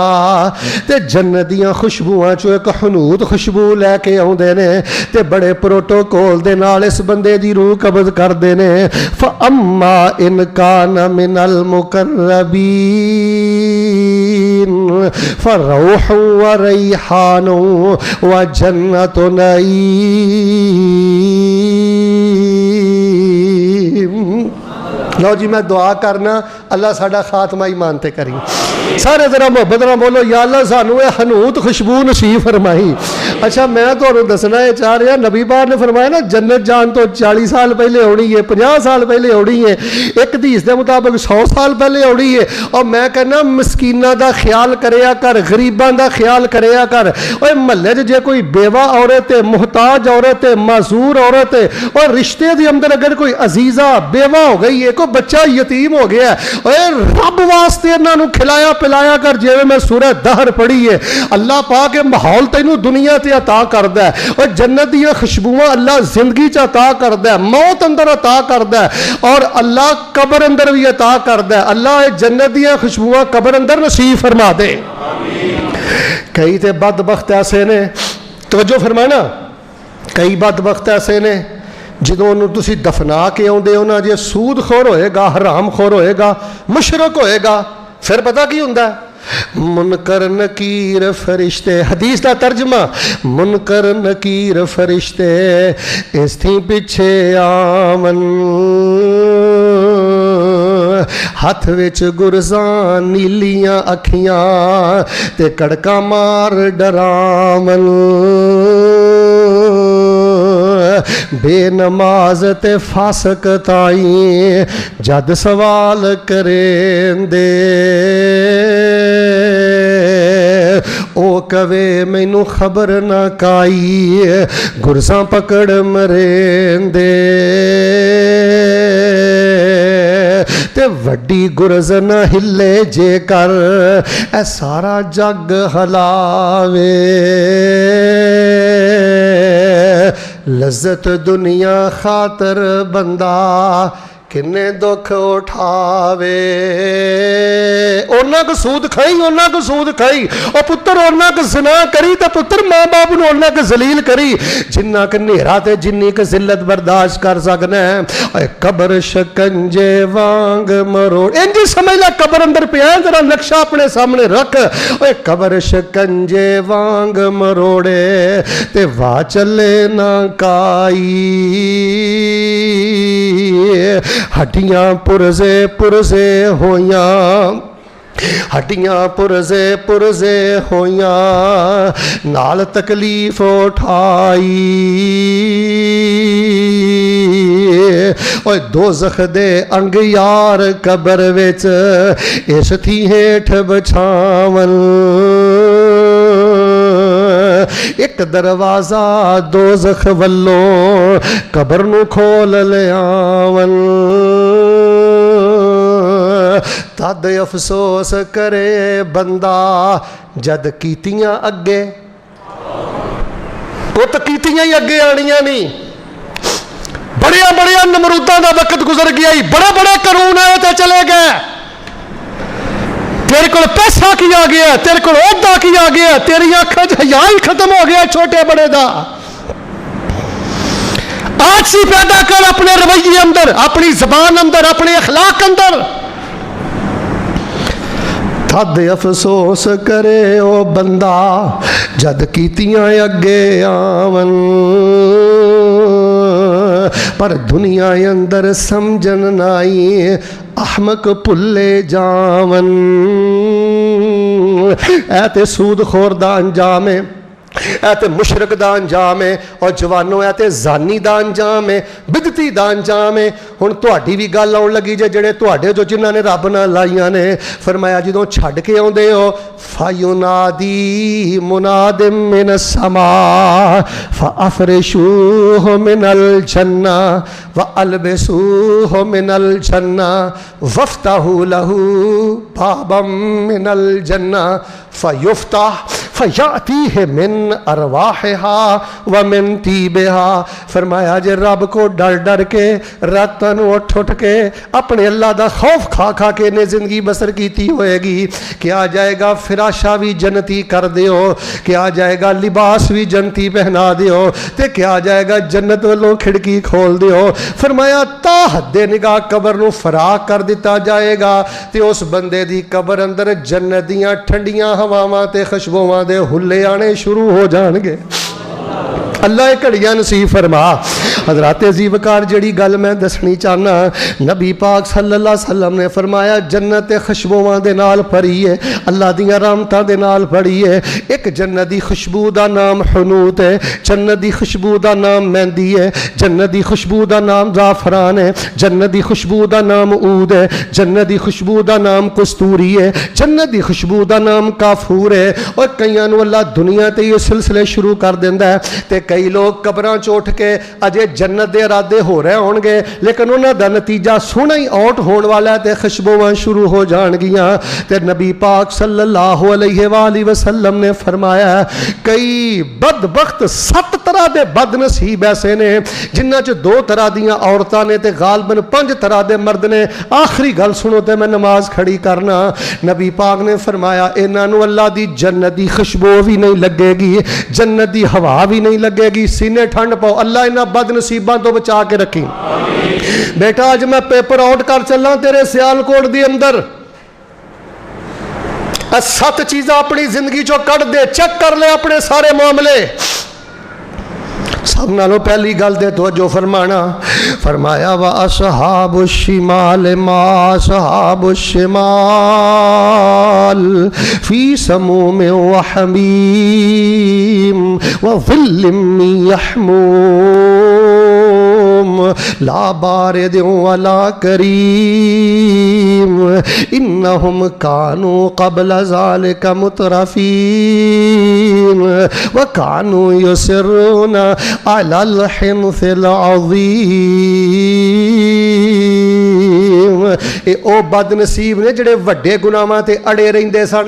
ते जन्नत दियां खुशबूआं चों एक हनूत खुशबू लैके आउंदे ने, ते बड़े प्रोटोकॉल दे नाल इस बंदे दी रूह कब्ज़ करदे ने। फ अम्मा इनका मिनल मुकर्रबीन फरौह व रैहान व जन्नत नईम। लो जी मैं दुआ करना अल्लाह साडा खात्मा ईमान ते करी। सारे जरा मोहब्बत नाल बोलो या अल्लाह सानू ये हनूत खुशबू नसीब फरमाई। अच्छा मैं तुहानू दसना ये चाह रहा, नबी पाक ने फरमाया ना जन्नत जान तो 40 साल पहले आनी है, 50 साल पहले आनी है, एक हदीस के मुताबिक 100 साल पहले आनी है। और मैं कहना मस्कीना का ख्याल करिया कर, गरीबां का ख्याल करिया कर। और महल्ले जे कोई बेवा औरत है, मुहताज औरत है, माजूर औरत है, और रिश्ते के अंदर अगर कोई अजीजा बेवा हो गई है, कोई बच्चा यतीम हो गया है, और रब वास्ते इन्हों खिलाया पिलाया कर। जिवें मैं सूरह दहर पढ़ी है, अल्लाह पाक माहौल तैनू दुनिया ते अता करदा है, और जन्नत दी खुशबुआं अल्लाह जिंदगी च अता करदा है, मौत अंदर अता करदा है, और अल्लाह कब्र अंदर भी अता करदा है। अल्लाह जन्नत दी खुशबुआं कब्र अंदर नसीब फरमा दे। कई ते बदबख्त ऐसे ने, तवज्जो फरमाना, कई बदबख्त ऐसे ने ਜਦੋਂ ਉਹਨੂੰ ਤੁਸੀਂ ਦਫਨਾ ਕੇ ਆਉਂਦੇ ਹੋ ਨਾ, ਜੇ ਸੂਦਖੋਰ ਹੋਏਗਾ, ਹਰਾਮਖੋਰ ਹੋਏਗਾ, ਮੁਸ਼ਰਕ ਹੋਏਗਾ, ਫਿਰ ਪਤਾ ਕੀ ਹੁੰਦਾ ਮੁਨਕਰ ਨਕੀਰ ਫਰਿਸ਼ਤੇ। ਹਦੀਸ ਦਾ ਤਰਜਮਾ ਮੁਨਕਰ ਨਕੀਰ ਫਰਿਸ਼ਤੇ ਇਸ ਥੀ ਪਿੱਛੇ ਆਵਨ, ਹੱਥ ਵਿੱਚ ਗੁਰਜ਼ਾਂ ਨੀਲੀਆਂ ਅੱਖੀਆਂ ਤੇ ਕੜਕਾ ਮਾਰ ਡਰਾਵਨ। बेनमाज ते फासक ताई जद सवाल करेंदे او کہے مینوں خبر نہ کائی گرزاں پکڑ مرندے تے وڈی گرز نہ ہلے جے کر اے سارا جگ ہلاوے لذت دنیا خاطر بندہ کنے دکھ اٹھاوے اونا کو سود کھائی اونا کو سود کھائی او پتر اونا کو زنا کری تے پتر ماں باپ نے اونا کو ذلیل کری جنہ کے نیرہ تے جنی کے ذلت برداشت کر سکنے اے قبر شکنجے وانگ مروڑ انجی سمجھ لے قبر اندر پہ آئے ذرا نقشہ اپنے سامنے رکھ اے قبر شکنجے وانگ مروڑے تے وا چلے نہ کائی ہڈیاں پرزے پرزے ہویاں ہڈیاں پرزے پرزے ہویاں نال تکلیف اٹھائی اوے دوزخ دے انگ یار قبر وچ اس تھی ہیٹھ بچھاون ایک دروازہ دوزخ والو قبر نو کھول لے آون تد افسوس کرے بندہ جد کیتیاں اگے وہ تو کیتیاں ہی اگے آنیاں نہیں بڑیا بڑیا نمروداں دا وقت گزر گیا ہی بڑے بڑے قانون آئے تے چلے گئے تیرے کو پیسہ کیا گیا تیرے کو عہدہ کیا گیا تیری آنکھیں حیا ہی ختم ہو گیا چھوٹے بڑے دا آج سی پیدا کر اپنے رویے اندر اپنی زبان اندر اپنے اخلاق اندر تد افسوس کرے او بندہ جد کیتیاں اگے آون پر دنیا اندر سمجھن نائی احمق پلے جاون اے تے سود خور دا انجام ہے اے تے مشرک دا انجام ہے اور جوانوں اے تے زانی دا انجام ہے بدتی دا انجام ہے ہن تہاڈی بھی گل آن لگی جڑے تہاڈے جو جنہاں نے رب نال لائیاں نے فرمایا جدوں چھڈ کے اوندے ہو فینادی مناد من السماء فافرشوه من الجنہ والبسوه من الجنہ وافتحوا له بابا من الجنہ فیفتح فیاتیہ من ارواحها ومن طیبها فرمایا جے رب کو ڈر ڈر کے راتاں نو اٹھ کے اپنے اللہ دا خوف کھا کھا کے نے زندگی بسر کیتی ہوئے گی کیا جائے گا فراشا بھی جنتی کر دیو کیا جائے گا لباس بھی جنتی پہنا دیو تے کیا جائے گا جنت والوں کھڑکی کھول دیو فرمایا تا حد نگاہ قبر نو فراغ کر دیتا جائے گا تے اس بندے دی قبر اندر جنت دیاں ٹھنڈیاں ہواواں تے خوشبوواں دے ہلے آنے شروع ہو جان گے اللہ ایک گھڑیاں نصیب فرما حضرات عزیز وقار جڑی گل میں دسنی چاہنا نبی پاک صلی اللہ علیہ وسلم نے فرمایا جنت خوشبوواں دے نال بھری ہے اللہ دیاں رحمتاں دے نال بھری ہے ایک جنت دی خوشبو دا نام حنوت ہے جنت دی خوشبو دا نام مہندی ہے جنت دی خوشبو دا نام زعفران ہے جنت دی خوشبو دا نام عود ہے جنت دی خوشبو دا نام کستوری ہے جنت دی خوشبو دا نام کافور ہے اور کئیاں نو اللہ دنیا تے یہ سلسلے شروع کر دیندا ہے تے کئی لوگ قبراں چ اٹھ کے اجے جنت دے ارادے ہو رہے ہون گے لیکن انہاں دا نتیجہ سونا ہی آؤٹ ہون والا ہے تے خوشبوواں شروع ہو جان گیاں تے نبی پاک صلی اللہ علیہ وآلہ وسلم نے فرمایا کئی بدبخت 7 طرح دے بد نصیب ایسے نے جنہاں چ 2 طرح دیاں عورتاں نے تے غالباً 5 طرح دے مرد نے آخری گل سنو تے میں نماز کھڑی کرنا نبی پاک نے فرمایا انہاں نو اللہ دی جنت دی خوشبو بھی نہیں لگے گی جنت دی ہوا بھی نہیں لگے گی سینے ٹھنڈ پاؤ اللہ انہاں بد نصیباں تو بچا کے رکھی بیٹا آج میں پیپر آؤٹ کر چلا تیرے سیالکوٹ دی اندر 7 چیزاں اپنی زندگی چو کٹ دے چیک کر لے اپنے سارے معاملے سب نالوں پہلی گل دے توجہ فرمانا فرمایا وَأَصْحَابُ الشِّمَالِ مَا أَصْحَابُ الشِّمَالِ فِي سَمُومٍ وَحَمِيمٍ وَظِلٍّ مِّن يَحْمُومٍ لَا بَارِدٍ وَلَا كَرِيمٍ इन्नहुम कानू क़ब्ल ज़ालिका मुतरफ़ीन व कानू युसिर्रूना अलल हिन्सिल अज़ीम। ये ओ बदनसीब ने जिहड़े वड्डे गुनाहां ते अड़े रहिंदे सन।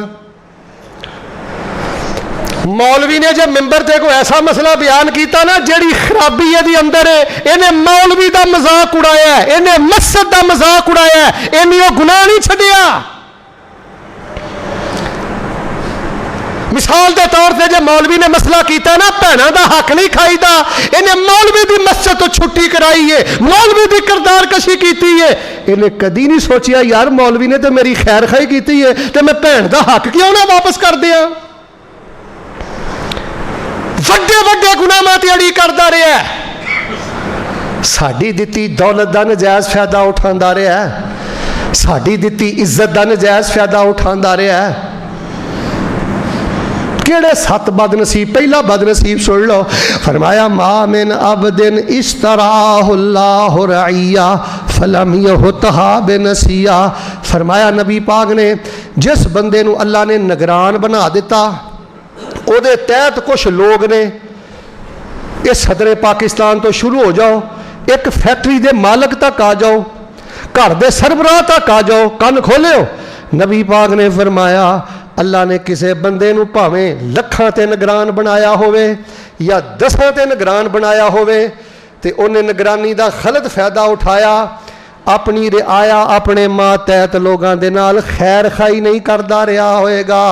मौलवी ने जब मिंबर ते कोई ऐसा मसला बयान किया ना जिहड़ी खराबी इहदे अंदर है, इन्हें मौलवी का मजाक उड़ाया, इन्हें मस्जिद का मजाक उड़ाया, इन्हें वो गुनाह नहीं छड्डिया। मिसाल के तौर पर जब मौलवी ने मसला किया ना भैनों का हक नहीं खाईदा, इन्हें मौलवी की मस्जिद तो छुट्टी कराई है, मौलवी की किरदार कशी की है। इन्हें कदी नहीं सोचिया यार मौलवी ने तो मेरी खैर खाई की है तो मैं भैन का हक क्यों ना वापस कर दिया। ਵੱਡੇ ਵੱਡੇ ਗੁਨਾਹਾਂ ਤੇ ਅੜੀ ਕਰਦਾ ਰਿਹਾ, ਸਾਡੀ ਦਿੱਤੀ ਦੌਲਤ ਦਾ ਨਜਾਇਜ਼ ਫਾਇਦਾ ਉਠਾਉਂਦਾ ਰਿਹਾ, ਸਾਡੀ ਦਿੱਤੀ ਇੱਜ਼ਤ ਦਾ ਨਜਾਇਜ਼ ਫਾਇਦਾ ਉਠਾਉਂਦਾ ਰਿਹਾ। ਕਿਹੜੇ 7 ਬਦਨਸੀਬ? ਪਹਿਲਾ ਬਦਨਸੀਬ ਸੁਣ ਲਓ, फरमाया मा मिन अबदिन इश्तराहुल्लाहु रईया फलम युतहा बिनसिया। फरमाया नबी पाक ने जिस बंदे नूं अल्लाह ने निगरान बना दिता, ਉਹਦੇ ਤਹਿਤ कुछ लोग ने, ये सदर पाकिस्तान तो शुरू हो जाओ, एक फैक्ट्री के मालक तक आ जाओ, घर के सरबराह तक आ जाओ, कन खोलियो। नबी पाक ने फरमाया अल्लाह ने किसी बंदे नूं भावें लखां ते निगरान बनाया होवे या 10 ते निगरान बनाया होवे ते उन्हें निगरानी का गलत फायदा उठाया, अपनी रिआया अपने मातहत लोगों के नाल खैर खाई नहीं करता रहा होएगा।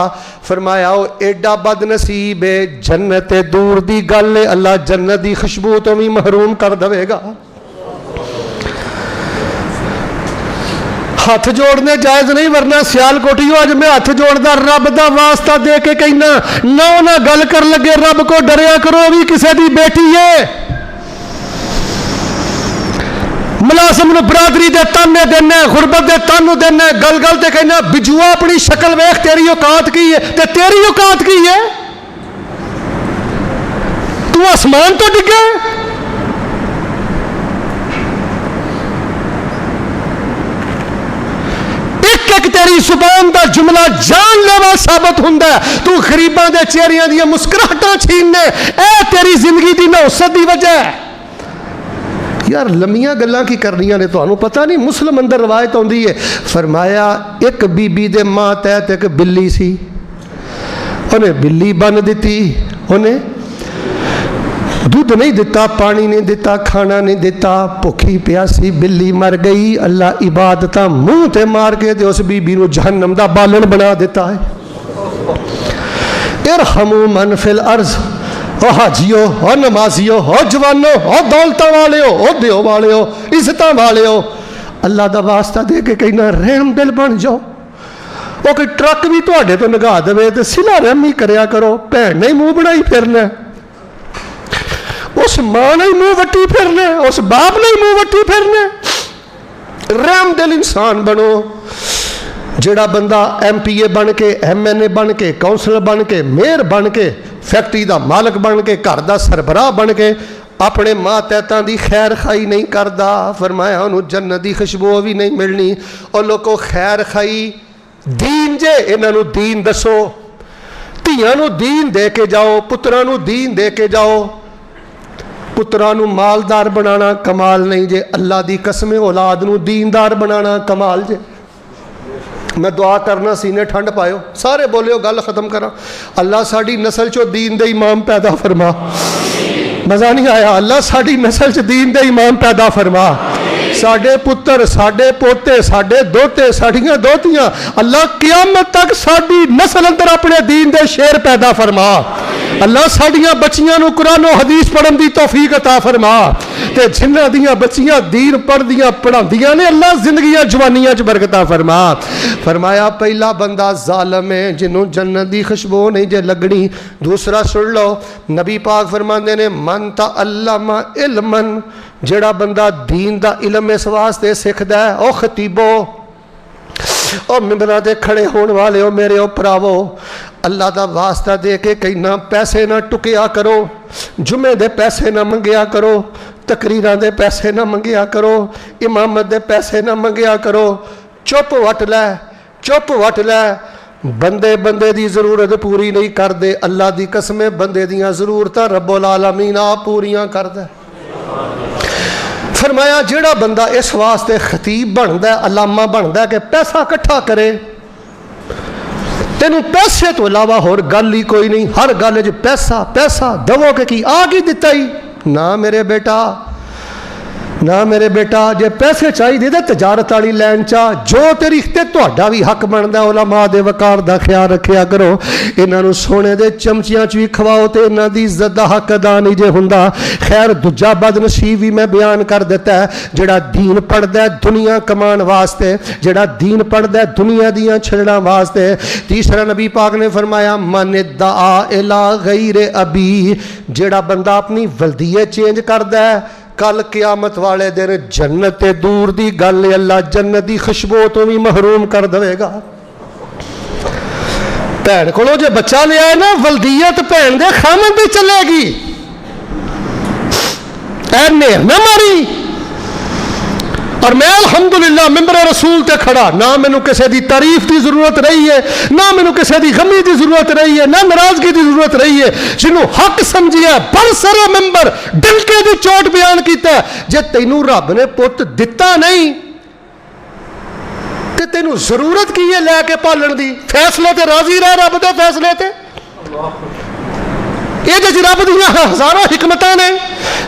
फरमाया वो एडा बदनसीब है, जन्नत दूर की गल है, अल्लाह जन्नत की खुशबू तो भी महरूम कर देगा। हाथ जोड़ने जायज़ नहीं, वरना सियालकोटियों अज मैं हाथ जोड़दा रब का वास्ता दे के कहना ना गल कर लगे रब को डरिया करो, भी किसी की बेटी है। मुलाजिम नूं बरादरी दे ताने देना, गुरबत दे तानू देना, गल गल ते कहना बिजुआ अपनी शक्ल वेख तेरी औकात की है, ते तेरी औकात की है, तू आसमान तो डिगे। एक एक तेरी जुबान का जुमला जानलेवा साबित हुंदा है। तू गरीबां दे चेहरियां दी मुस्कुराहटां छीनने, ए तेरी जिंदगी दी नौसत दी वजह है। यार लम्मियां गल्लां की करनियां ने, तुहानूं पता नहीं मुस्लिम अंदर रवायत आउंदी है। फरमाया एक बीबी दे मां तहत एक बिल्ली सी, उन्हें बिल्ली बन दी, उन्हें दूध नहीं दिता, पानी नहीं दिता, खाना नहीं दिता, भुखी प्यासी बिल्ली मर गई। अल्लाह इबादत मूँह ते मार के ते उस बीबी नूं जहन्नम दा बालन बना दिता है। इरहमू मन फिल अर्ज़, ओ हाजियो, ओ नमाजियो, ओ जवानो, ओ दौलत वाले हो, ओ दियो वाले हो, इज्जत वाले हो, अल्लाह का वास्ता दे के कहना रहम दिल बन जाओ। वो कोई ट्रक भी तुहाडे तो निगाह देवे तो सिला रहमी करया करो। भैन ने मूँह बनाई फिरना, उस मां ने मुँह वट्टी फिरना, उस बाप ने मुँह वट्टी फिरना। रहम दिल इंसान बनो। जिहड़ा बंदा MPA बन के, MNA बन के, कौंसलर बन के, मेयर बन के, फैक्ट्री का मालक बन के, घर का सरबराह बन के अपने मातहतां की खैर खाई नहीं करता, फरमाया उन्होंने जन्नत की खुशबू भी नहीं मिलनी। और लोगों खैर खाई दीन जे, इन्हों दीन दसो, धियां नूं दीन दे के जाओ, पुत्रां नूं दीन दे के जाओ। पुत्रां नूं मालदार बनाना कमाल नहीं जे, अल्लाह की कसम औलाद नूं दीनदार बनाना कमाल जे। मैं दुआ करना सीने ठंड पायो, सारे बोलियो गल खत्म करा। अल्लाह साड़ी नस्ल चो दीन दे इमाम पैदा फरमा। मज़ा नहीं आया? अल्लाह साड़ी नस्ल च दीन दे इमाम पैदा फरमा। साडे पुत्र, साडे पोते, साडे दोते, साड़ियाँ दोतियाँ, अल्लाह क़यामत तक साड़ी नस्ल अंदर अपने दीन दे शेर पैदा फरमा। अल्लाह साड़ियाँ बच्चियां नूं कुरान हदीस पढ़न की तौफीक अता फरमा। ते जिन्हां दियां बच्चियां दीन पढ़दियां पढ़ांदियां ने, अल्लाह जिंदगियां जवानियां च बरकत फरमा। फरमाया पहला बंदा जालम है जिन्हों जन्नत की खुशबू नहीं जे लगनी। दूसरा सुन लो, नबी पाक फरमाते ने मन तअल्लमा इल्मन, जिहड़ा बंदा दीन दा इलम इस वास्ते सिखदा है। ओ खतीबो, ओ मिंबरां ते खड़े होने वाले हो, मेरे ओ भरावो, अल्लाह का वास्ता दे के कहना पैसे ना टुकिया करो, जुमे दे पैसे ना मंगिया करो, तकरीरां दे पैसे ना मंगिया करो, इमामत दे पैसे ना मंगिया करो। चुप वट लै, चुप वट लै। बंदे बंदे दी ज़रूरत पूरी नहीं करते, अल्लाह दी कसमें बंदे दियां ज़रूरतां रब्बुल आलमीन आप पूरियां करदा। फरमाया जिहड़ा बंदा इस वास्ते खतीब बनता है, अलामा बनता है कि पैसा इकट्ठा करे, तेनू पैसे तो इलावा होर गल ही कोई नहीं, हर गल च पैसा पैसा दवोगे कि आ की दिता ही ना मेरे बेटा, ना मेरे बेटा। जे पैसे चाहिए तो तजारत वाली लैन चा जो तेरी ते तुहाडा भी हक बनता है। उलमा दे वकार का ख्याल रखिया करो, इन्हों सोने के चमचियां च भी खवाओ तो इन्हों की इज्जत का हक अदा नहीं जे हुंदा। खैर दूजा बदनसीब भी मैं बयान कर दिता है, जिहड़ा दीन पढ़दा है दुनिया कमान वास्ते, जिहड़ा दीन पढ़दा है दुनिया दियां छड़ना वास्ते। तीसरा नबी पाक ने फरमाया मन दा इला गैर अबी, जिहड़ा बंदा अपनी वल्दियत चेंज करदा है, कल क्यामत वाले दिन जन्नत दूर दी गल, अल्लाह जन्नत की खुशबू तो भी महरूम कर देगा। भैन को जो बच्चा लिया है ना, वल्दियत भैन दे खामन भी चलेगी। ऐ नेर ना मारी। और मैं अल्हम्दुलिल्लाह मिंबर रसूल ते खड़ा, ना मैनू किसी की तारीफ की जरूरत रही है, ना मैनू किसी की गमी की जरूरत रही है, ना नाराजगी की जरूरत रही है। जिन्हों हक समझिया बरसरे मिंबर डंके की चोट बयान किया, जे तैनू रब ने पुत दिता नहीं तो तेनू जरूरत की है लैके पालन की। फैसले ते राजी रह रब के फैसले ते, ये रब दियां हजारों हिकमत ने।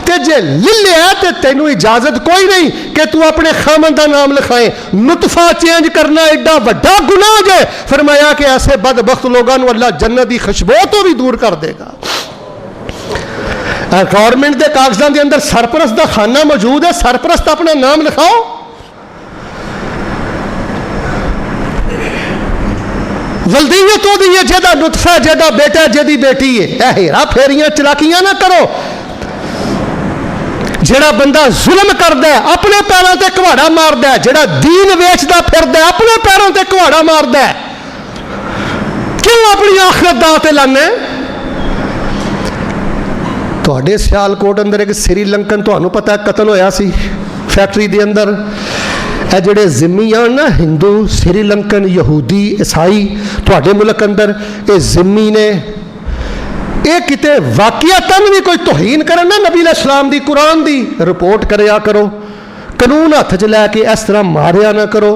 ते जे लिया तो तेनू इजाजत कोई नहीं कि तू अपने खामन का नाम लिखाए। नुतफा चेंज करना एडा वड्डा गुनाह है। फरमाया कि ऐसे बदबख्त लोगों को अल्लाह जन्नत की खुशबू तो भी दूर कर देगा। गवर्नमेंट के कागजात के अंदर सरपरस्त का खाना मौजूद है, सरपरस्त अपना नाम लिखाओ। वल्दियत तो दी है जेदा नुतफा, जेदा बेटा, जेदी बेटी है। हेरा फेरियां चलाकियां ना करो। जेड़ा बंदा जुल्म करता है अपने पैरों से कुहाड़ा मारदा है, जेड़ा दीन वेचदा फिरदा है अपने पैरों से कुहाड़ा मारदा है। क्यों अपनी आखिरत दांव ते लाने? तुहाडे सियालकोट अंदर एक श्रीलंकन तुहानू पता है कतल होया सी फैक्ट्री के अंदर। ए जेड़े जिम्मी आन ना, हिंदू श्रीलंकन यहूदी ईसाई तुहाडे मुल्क अंदर, ये जिम्मी ने ये किते वाकियातन भी कोई तौहीन करन ना नबी अलैहिस्सलाम दी कुरान दी, रिपोर्ट करया करो। कानून हथ च लैके इस तरह मारिया ना करो।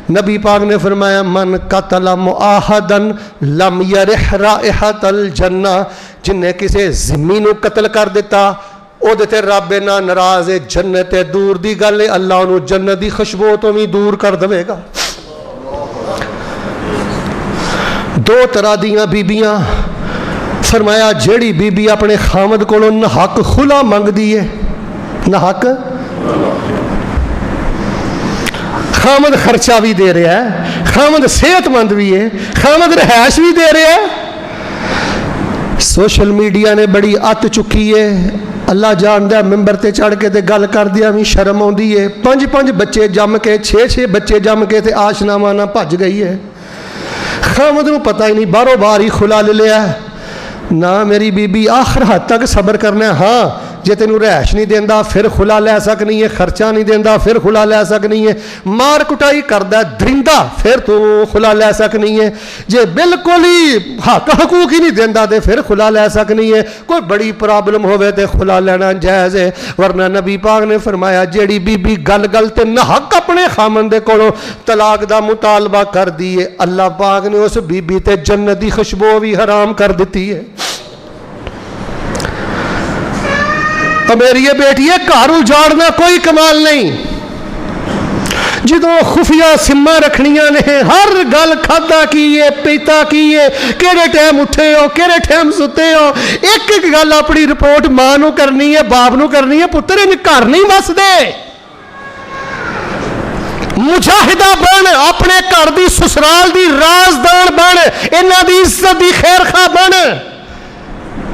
नबी पाक ने फरमाया मन कतल मुआहदन लम यरिह राइहतल जन्ना, जिन्हें किसी जिम्मी नू कतल कर दिता ओदे ते रब ना नाराज है, जन्नत दूर दी गल है, अल्लाह उन्होंने जन्नत की खुशबू तो भी दूर कर देगा। दो तरह दियां बीबियां, फरमाया जेड़ी बीबी अपने खामद कोलों नहक खुला मंगदी है, नहक खामद खर्चा भी दे रहा है, खामद सेहतमंद भी है, खामद रहायश भी दे रहा है। सोशल मीडिया ने बड़ी अत चुकी है, अल्लाह जानदा मिंबर ते चढ़ के ते गल कर दिया भी शर्म आउंदी है। 5-5 बच्चे जम के 6-6 बच्चे जम के ते आशनामा ना भज गई है। खामद नूं पता ही नहीं, बारों बार ही खुला ले लिया ना। मेरी बीबी आखिर हद तक सबर करना। हाँ जे तेनू रहायश नहीं देंदा फिर खुला लै सकनी है, खर्चा नहीं देंदा फिर खुला लै सकनी है, मार कुटाई करदा दरिंदा फिर तू खुला लै सकनी है, जे बिल्कुल ही हक हकूक ही नहीं देंदा तो फिर खुला लै सकनी है। कोई बड़ी प्रॉब्लम होवे तो खुला लेना जायज़ है। वरना नबी पाक ने फरमाया जेड़ी बीबी गल गल ते नहक अपने खामन दे कोलों तलाक दा मुतालबा कर दी है, अल्लाह पाक ने उस बीबी ते जन्नत दी खुशबू भी हराम कर दी है। तो मेरी ये बेटी है, घर उजाड़ना कोई कमाल नहीं। जो खुफिया सिमा रखनिया ने, हर गल खादा की है पीता की है, केड़े टाइम उठे हो केड़े टाइम सुते हो, एक एक गल अपनी रिपोर्ट मां नू करनी है, बाप नू करनी है। पुत्र इन घर नहीं बसदे। मुजाहिदा बन, अपने घर की ससुराल की राजदान बन, इन्हां दी इज्जत की खैर खा बन।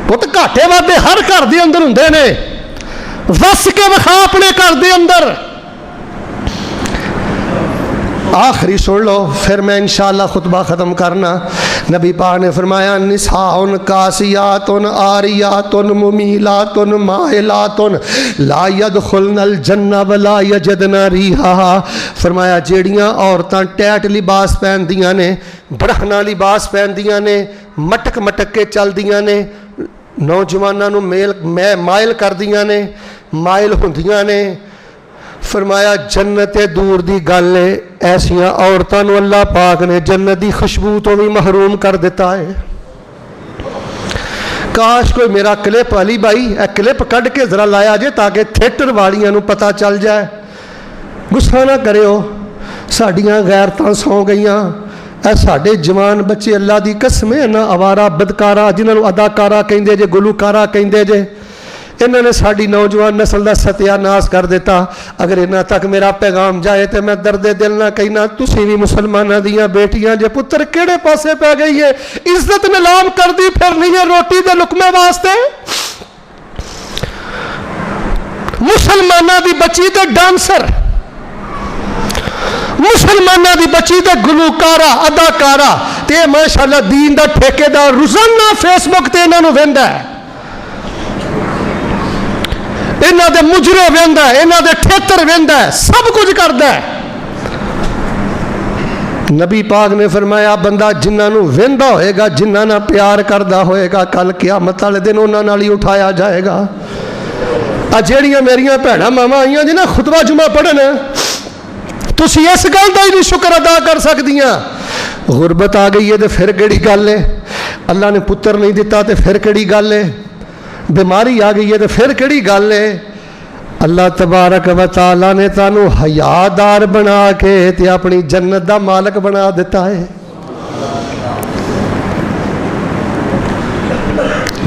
पुत घाटे वादे हर घर के अंदर हुंदे ने, वस के विखा अपने घर के अंदर। आखिरी सुन लो फिर मैं इंशाअल्लाह खुतबा ख़त्म करना। نبی پاک نے فرمایا نساؤن کاسیاتن آریاتن ممیلاتن مائلاتن لا یدخلن الجنہ ولا یجدن ریحا. فرمایا جیڑیاں عورتاں ٹیٹ لباس پہندیاں نے، برہنہ لباس پہندیاں نے، مٹک مٹک کے چل دیاں نے، نوجواناں نو مائل کر دیاں نے، مائل ہوندیاں نے، فرمایا جنت دور دی گل ہے، ایسیاں عورتاں نو اللہ پاک نے جنت دی خوشبو تو بھی محروم کر دیتا ہے. کاش کوئی میرا کلپ علی بھائی اے کلپ کڈ کے ذرا لایا جے تاکہ تھیٹر والیاں نو پتہ چل جائے. غصہ نہ کریو، ساڈیاں غیرتاں سو گئیاں. اے ساڈے جوان بچے اللہ دی قسم ہے نہ آوارہ بدکارا جنہاں نو اداکارہ کہندے جے، گلوکارہ کہندے جے، انہوں نے ساری نوجوان نسل کا ستیہ ناس کر دیتا. اگر انہاں تک میرا پیغام جائے تو میں درد دل نہ کہنا تسی بھی مسلمانہ دیاں بیٹیاں جے پتر کیڑے پاسے پہ گئی ہے، عزت نیلام کر دی پھر نہیں ہے روٹی دے لقمے واسطے. مسلمانہ دی بچی تے ڈانسر، مسلمانہ دی بچی تے گلوکارہ اداکارہ تے ماشاءاللہ دین دا ٹھیکیدار روزانہ فیس بک تے انہاں نو ویندا ہے، انہاں دے مجرے ویندا ہے، انہاں دے ٹھیتر ویندا ہے، سب کچھ کردا ہے. نبی پاک نے فرمایا بندہ جنہاں نو ویندا ہوئے گا، جنہاں نال پیار کردا ہوئے گا، کل قیامت والے دن انہاں نال ہی اٹھایا جائے گا. آ جیڑیاں میریاں بھੈਣਾਂ ماواں آئیاں جی نا خطبہ جمعہ پڑھن، تسی اس گل دا ہی نہیں شکر ادا کر سکدیاں. غربت آ گئی ہے تو پھر کیڑی گل ہے، اللہ نے پتر نہیں دیتا تو پھر کیڑی گل ہے، بیماری آ گئی ہے تو پھر کیڑی گل ہے. اللہ تبارک و تعالی نے تانوں حیادار بنا کے تے اپنی جنت دا مالک بنا دیتا ہے.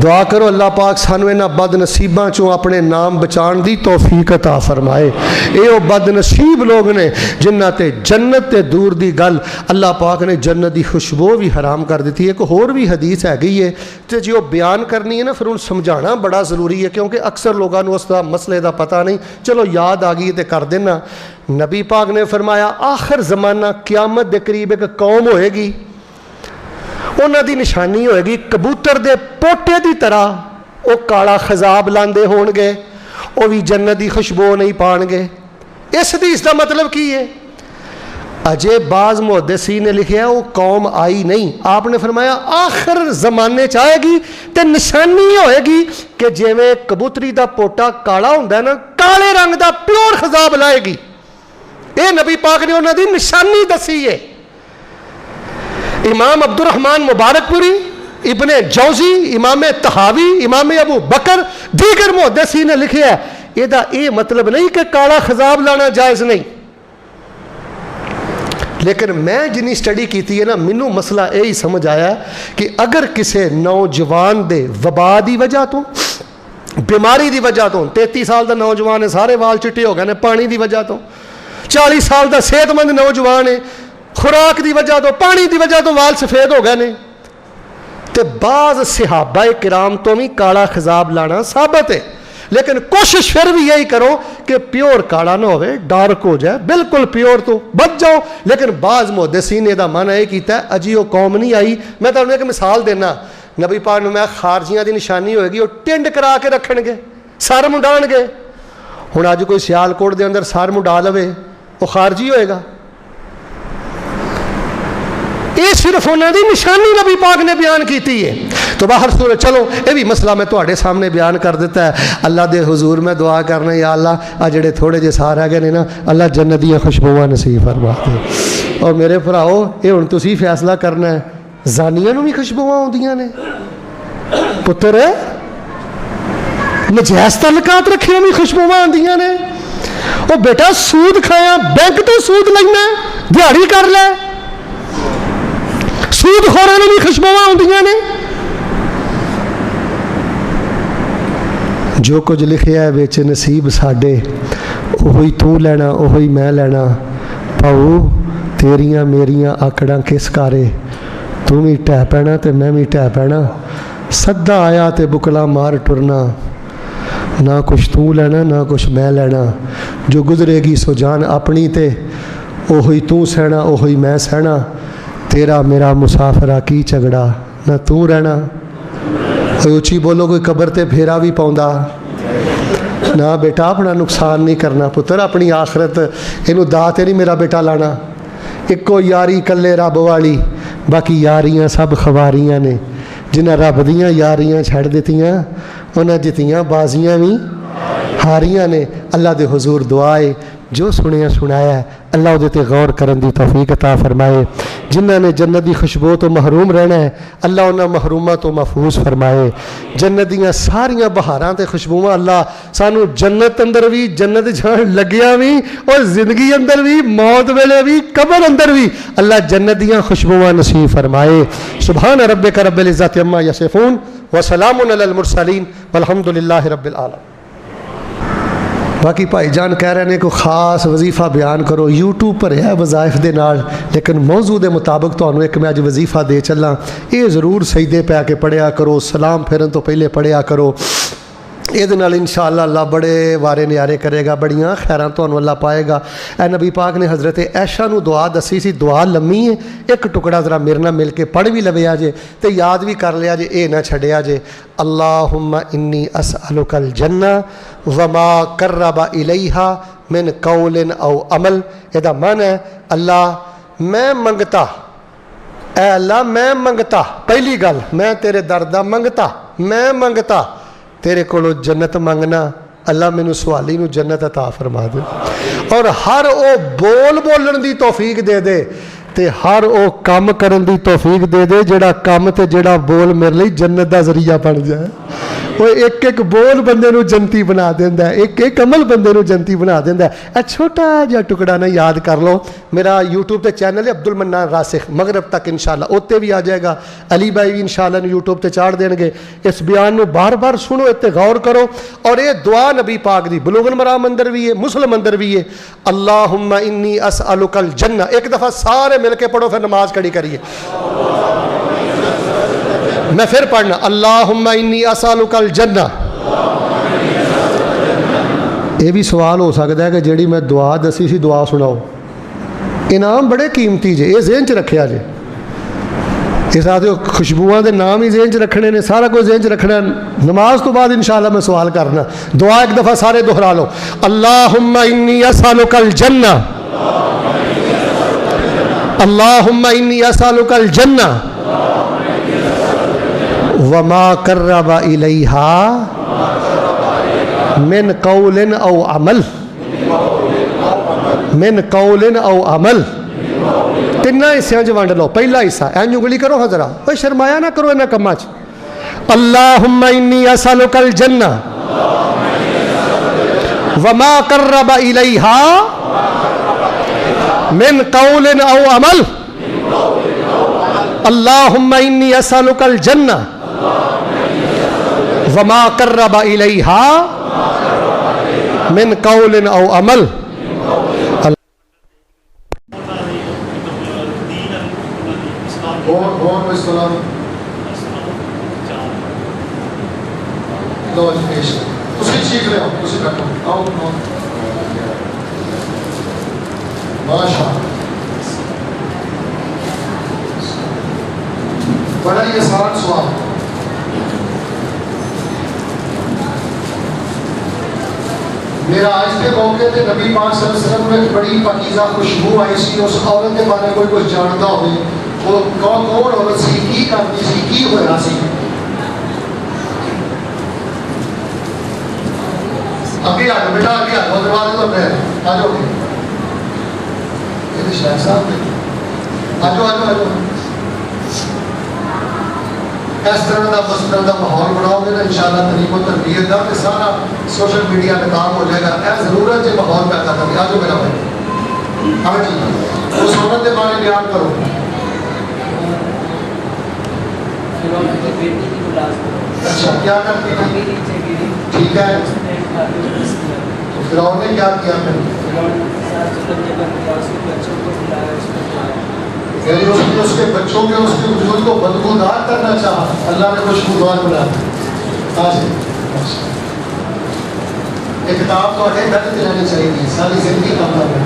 دعا کرو اللہ پاک سانو انہاں بد نصیباں چوں اپنے نام بچان دی توفیق عطا فرمائے. اے او بد نصیب لوگ نے جنہاں تے جنت تے دور دی گل اللہ پاک نے جنت دی خوشبو بھی حرام کر دیتی ہے. ایک اور بھی حدیث ہے گئی ہے تے جو بیان کرنی ہے نا پھر ان سمجھانا بڑا ضروری ہے کیونکہ اکثر لوگاں نوں اس دا مسئلے دا پتہ نہیں. چلو یاد آ گئی تے کر دینا. نبی پاک نے فرمایا آخر زمانہ قیامت دے قریب ایک قوم ہوئے گی، انہاں دی نشانی ہوئے گی کبوتر دے پوٹے دی طرح وہ کالا خضاب لاندے ہون گے، وہ بھی جنت دی خوشبو نہیں پان گے. اس حدیث دا مطلب کی ہے؟ اجے بعض محدثین نے لکھیا ہے وہ قوم آئی نہیں. آپ نے فرمایا آخر زمانے چاہے گی تے نشانی ہوئے گی کہ جویں کبوتری دا پوٹا کالا ہوندا ہے نا، کالے رنگ دا پیور خضاب لائے گی. اے نبی پاک نے انہاں دی نشانی دسی ہے. امام عبد الرحمن مبارک پوری، ابن جوزی، امام طحاوی، امام ابو بکر دیگر محدثین نے لکھیا ہے یہ دا اے مطلب نہیں کہ کالا خضاب لانا جائز نہیں. لیکن میں جنی سٹڈی کیتی ہے نا مینوں مسئلہ یہی سمجھ آیا کہ اگر کسی نوجوان دے وبا دی وجہ تو، بیماری دی وجہ تو، 33 سال دا نوجوان ہے سارے وال چٹے ہو گئے نے پانی دی وجہ تو، 40 سال دا صحت مند نوجوان ہے خوراک دی وجہ تو، پانی دی وجہ تو وال سفید ہو گئے نے، تے بعض صحابہ کرام تو بھی کالا خضاب لانا ثابت ہے. لیکن کوشش پھر بھی یہی کرو کہ پیور کالا نہ ہوئے، ڈارک ہو جائے، بالکل پیور تو بچ جاؤ. لیکن بعض محدثین نے دا معنی یہ کیتا ہے اجی وہ قوم نہیں آئی. میں تمہیں ایک مثال دینا، نبی پاک نے میں خارجیاں دی نشانی ہوئے گی وہ ٹنڈ کرا کے رکھن گے، سر منڈان گے. ہن اج کوئی سیال کوٹ دے اندر سر منڈا لوے وہ خارجی ہوئے گا؟ یہ صرف انہوں دی نشانی نبی پاک نے بیان کیتی ہے. تو باہر صورت چلو یہ بھی مسئلہ میں تواڈے سامنے بیان کر دیتا ہے. اللہ دے حضور میں دعا کرنا یا اللہ آ جڑے تھوڑے جے سار رہ گئے نے نا اللہ جنت دیاں خوشبوواں نصیب فرما دے. اور میرے بھراؤ یہ ہن تسی فیصلہ کرنا ہے زانیاں نوں بھی خوشبوواں آندیاں نے؟ پتر نجائز تعلقات رکھے بھی خوشبوواں آندیاں نے؟ او بیٹا سود کھایا بینک تو سود لینا دیہڑی کر لے، سود خوراں نوں بھی خوشبوواں آندیاں نے. جو کچھ لکھیا ہے وچ نصیب ساڈے اوہی تو لینا اوہی میں لینا. پاؤ تیریاں میریاں آکڑاں کس کارے، تو بھی ٹہ پینا تے میں بھی ٹہ پینا. سدا آیا تے بکلا مار ٹرنا، نہ کچھ تو لینا نہ کچھ میں لینا. جو گزرے گی سو جان اپنی تے اوہی تو سہنا اوہی میں سہنا. तेरा मेरा मुसाफिरा की झगड़ा ना तू रहना। कोई उची बोलो कोई कबर ते फेरा भी पाउंदा ना बेटा अपना नुकसान नहीं करना पुत्र अपनी आखरत इनू दाते नहीं मेरा बेटा लाना। इक्को यारी कल्ले रब वाली बाकी यारियां सब खवारियां ने जिन्हें रब दियां यारियां छड़ दित्तियां उन्हें जितियां बाजियां भी हारियां ने। अल्लाह दे हुजूर दुआए जो सुनिया सुनाया अल्लाह उहदे ते गौर करन दी तौफीक अता फरमाए। जिन्हां ने जन्नत दी खुशबू तो महरूम रहना है अल्लाह उन्हां महरूमां तो महफूज फरमाए। जन्नत दियां सारियां बहारां ते खुशबूआं अल्लाह सानू जन्नत अंदर भी जन्नत जान लग्या भी और जिंदगी अंदर भी मौत वेले भी कब्र अंदर भी अल्लाह जन्नत दियां खुशबूआं नसीब फरमाए। सुभान रब्बिका रब्बिल इज्जति अम्मा यसिफून व सलामुन अलल मुरसलीन वल्हम्दुलिल्लाहि रब्बिल आलमीन। बाकी भाईजान कह रहे हैं कोई खास वजीफा बयान करो यूट्यूब पर है वज़ाइफ दे नाल लेकिन मौजू के मुताबिक तुहानू एक मैं अज वजीफा दे चला। ये ज़रूर सजदे पै के पढ़िया करो सलाम फेरन तो पहले पढ़िया करो। ये इंशाअल्लाह अल्लाह बड़े वारे न्यारे करेगा बड़ियां खैरां तुहानू अल्लाह पाएगा। ए नबी पाक ने हज़रत ऐशा नू दुआ दसी सी दुआ लम्मी है एक टुकड़ा ज़रा मेरे नाल मिल के पढ़ भी लविया जे तो याद भी कर लिया जे ये ना छड़िया जे। अल्लाहुम्मा इन्नी असअलुकल जन्ना वमा कर्रबा इलैहा मिन कौलिन औ अमल। एदा मन है अल्लाह मैं मंगता ऐ अल्लाह मैं मंगता पहली गल मैं तेरे दर दा मंगता मैं मंगता तेरे कोलों जन्नत मंगना अल्लाह मैनू सवाली नू जन्नत अता फरमा दे और हर वो बोल बोलन दी तौफीक दे दे ते हर वो काम करन दी तौफीक दे दे जेड़ा काम ते जेड़ा बोल मेरे लिए जन्नत दा जरिया बन जाए। वो एक एक बोल बंदे नू जन्नती बना देंदा है एक एक अमल बंदे नू जन्नती बना देंदा है। छोटा जिहा टुकड़ा ना याद कर लो मेरा यूट्यूब पे चैनल है अब्दुल मन्नान रासिख मगरब तक इंशाअल्लाह उत्ते भी आ जाएगा। अली भाई भी इंशाअल्लाह यूट्यूब पे चाड़ देंगे। इस बयान नू बार बार सुनो इत्ते गौर करो और ये दुआ नबी पाक दी बुलूगुल मराम अंदर भी है मुस्लिम अंदर भी है। अल्लाहुम्मा इन्नी असअलुकल जन्ना एक दफ़ा सारे मिल के पढ़ो फिर नमाज खड़ी करिए। मैं फिर पढ़ना अल्लाहुम्मा इन्नी असअलुकल जन्ना। ये भी सवाल हो सकता है कि जेड़ी मैं दुआ दसी सी दुआ सुनाओ इनाम बड़े कीमती जे ये ज़हन च रखिया जे। इस आदि खुशबुआं के नाम ही ज़हन च रखने ने सारा कुछ ज़हन च रखना। नमाज तो बाद इंशाअल्लाह मैं सवाल करना दुआ एक दफ़ा सारे दोहरा लो अल्लाहुम्मा इन्नी असअलुकल जन्ना अल्लाहुम्मा इन्नी असअलुकल जन्ना वमा कर्रबा इलैहा मिन कौलिन औ अमल मिन कौलिन औ अमल। तिना हिस्सों च वंड लो। पहला हिस्सा एंज उंगली करो हाँ जरा कोई शर्माया ना करो इन्हां कम्मां च। अल्लाहुम्मा इन्नी असअलुकल जन्ना वमा कर्रबा इलैहा मिन कौलिन औ अमल। अल्लाहुम्मा इन्नी असअलुकल जन्ना वमा कर्रबा इलैहा मिन कौलिन औ अमल। बड़ा ही आसान सवाल। मेरा आज के मौके पे नबी पाक सल्लल्लाहु अलैहि वसल्लम में बड़ी पाकीज़ा खुशबू आई सी उस औरत के बारे कोई कुछ जानता हो वो कौन औरत सी की करती सी की होया सी। अभी आ बेटा अभी आ दरवाजे तो मैं आ जाओ ये शाह साहब आ जाओ आ जाओ इस तरह का मसला का माहौल बनाओगे ना इंशाअल्लाह तरीको तरबियत का सारा सोशल मीडिया में काम हो जाएगा। यह जरूरत है माहौल पैदा करने। आज मेरा भाई हाँ जी उस औरत के बारे में बयान करो। अच्छा क्या करती थी ठीक है तो फिर ने क्या किया फिर उसके बच्चों के उसके बुजुर्ग को बदबूदार करना चाहा अल्लाह ने खुशबूदार बनाया। एक किताब तो है गलत रहनी चाहिए सारी जिंदगी काम करना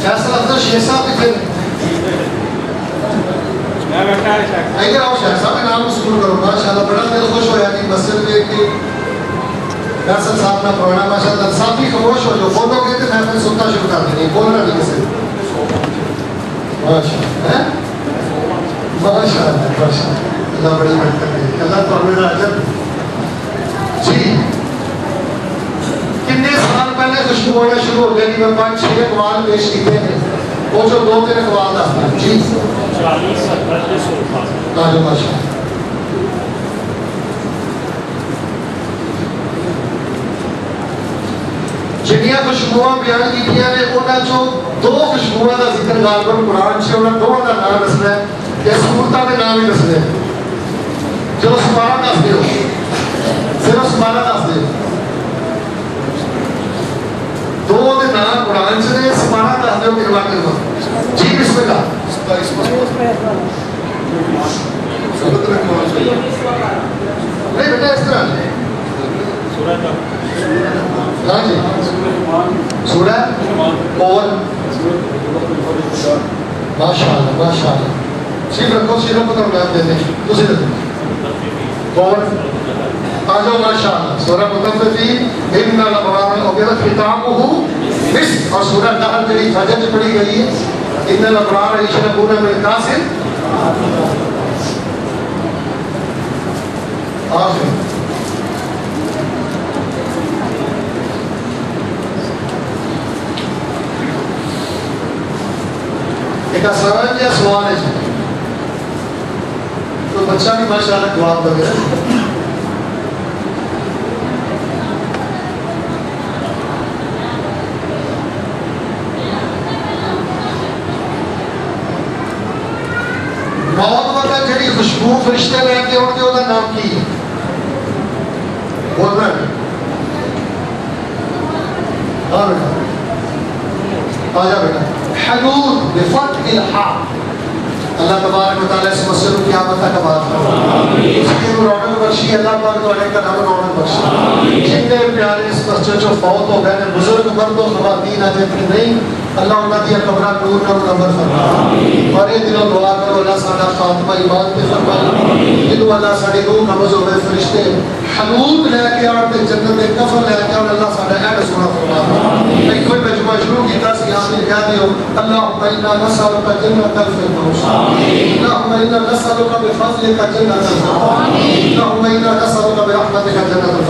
فیصل افضل شیخ صاحب کتنے ادھر آؤ شیخ صاحب نام سکول کرو ماشاء اللہ بڑا دل خوش ہوا کہ مسجد دیکھ کے فیصل صاحب کا پرانا ماشاء اللہ ساتھی خاموش ہو جو فوٹو کہتے ہیں میں سننا شروع کر دیں بولنا نہیں کسی ماشاء اللہ اللہ بڑی محنت کرے اللہ تو میرا اجر جی کتنے سال پہلے خوشبو آنا شروع ہو گئی میں 5-6 اقوال پیش کیتے ہیں وہ جو 2-3 اقوال دستا جی 40 ماشاء جنیاں خوشبوواں بیان کیتیاں نے انہاں چوں 2 خوشبوواں دا ذکر غالباً قرآن چ انہاں دوواں دا نام دسنا ہے کہ سورتاں دے نام ہی دسنے چلو سپارہ دس دیو صرف سپارہ دس دیو 2 دے نام قرآن چ نے سپارہ دس دیو کروا جی بسم اللہ نہیں بیٹا اس طرح ہاں جی سورہ اور ماشاء اللہ صرف رکھو تو نام دے دیں دوسری رکھو اور آ جاؤ ماشاء اللہ سورہ مطففین ان الابرار ابیض ختامہ مسک اور سورہ نحل جڑی فجر چ پڑھی گئی ہے ان الابرار یشربون من کاس آخر ایک آسان یا سوال ہے تو بچہ بھی ماشاء اللہ جواب دے گا موت وقت جڑی خوشبو فرشتے لے کے آؤ گے وہ نام کی ہے بولنا ہے ہاں بیٹا آ جا بیٹا حلول بفتح الحاء اللہ تبارک و تعالی اس مسئلہ کی قیامت تک آباد فرمائے اس کی رونق بخشی اللہ پاک تعالی کا نام رونق بخشی جتنے پیارے اس مسجد جو فوت ہو گئے بزرگ مرد و خواتین آج اتنی نہیں اللہ انہاں دی قبراں نور نال منور فرمائے اور یہ دلوں دعا کرو اللہ ساڈا خاتمہ ایمان تے فرمائے جدوں اللہ ساڈی روح قبض ہوے فرشتے حلول لے کے آن تے جنت دے کفن لے کے آن اللہ ساڈا اہل سونا فرمائے ایک کوئی مجموعہ شروع کیتا سی آمین کہہ دیو اللہم انا نسألک جنت الفردوس اللہم انا نسألک بفضلک جنت الفردوس اللہم انا نسألک برحمتک جنت الفردوس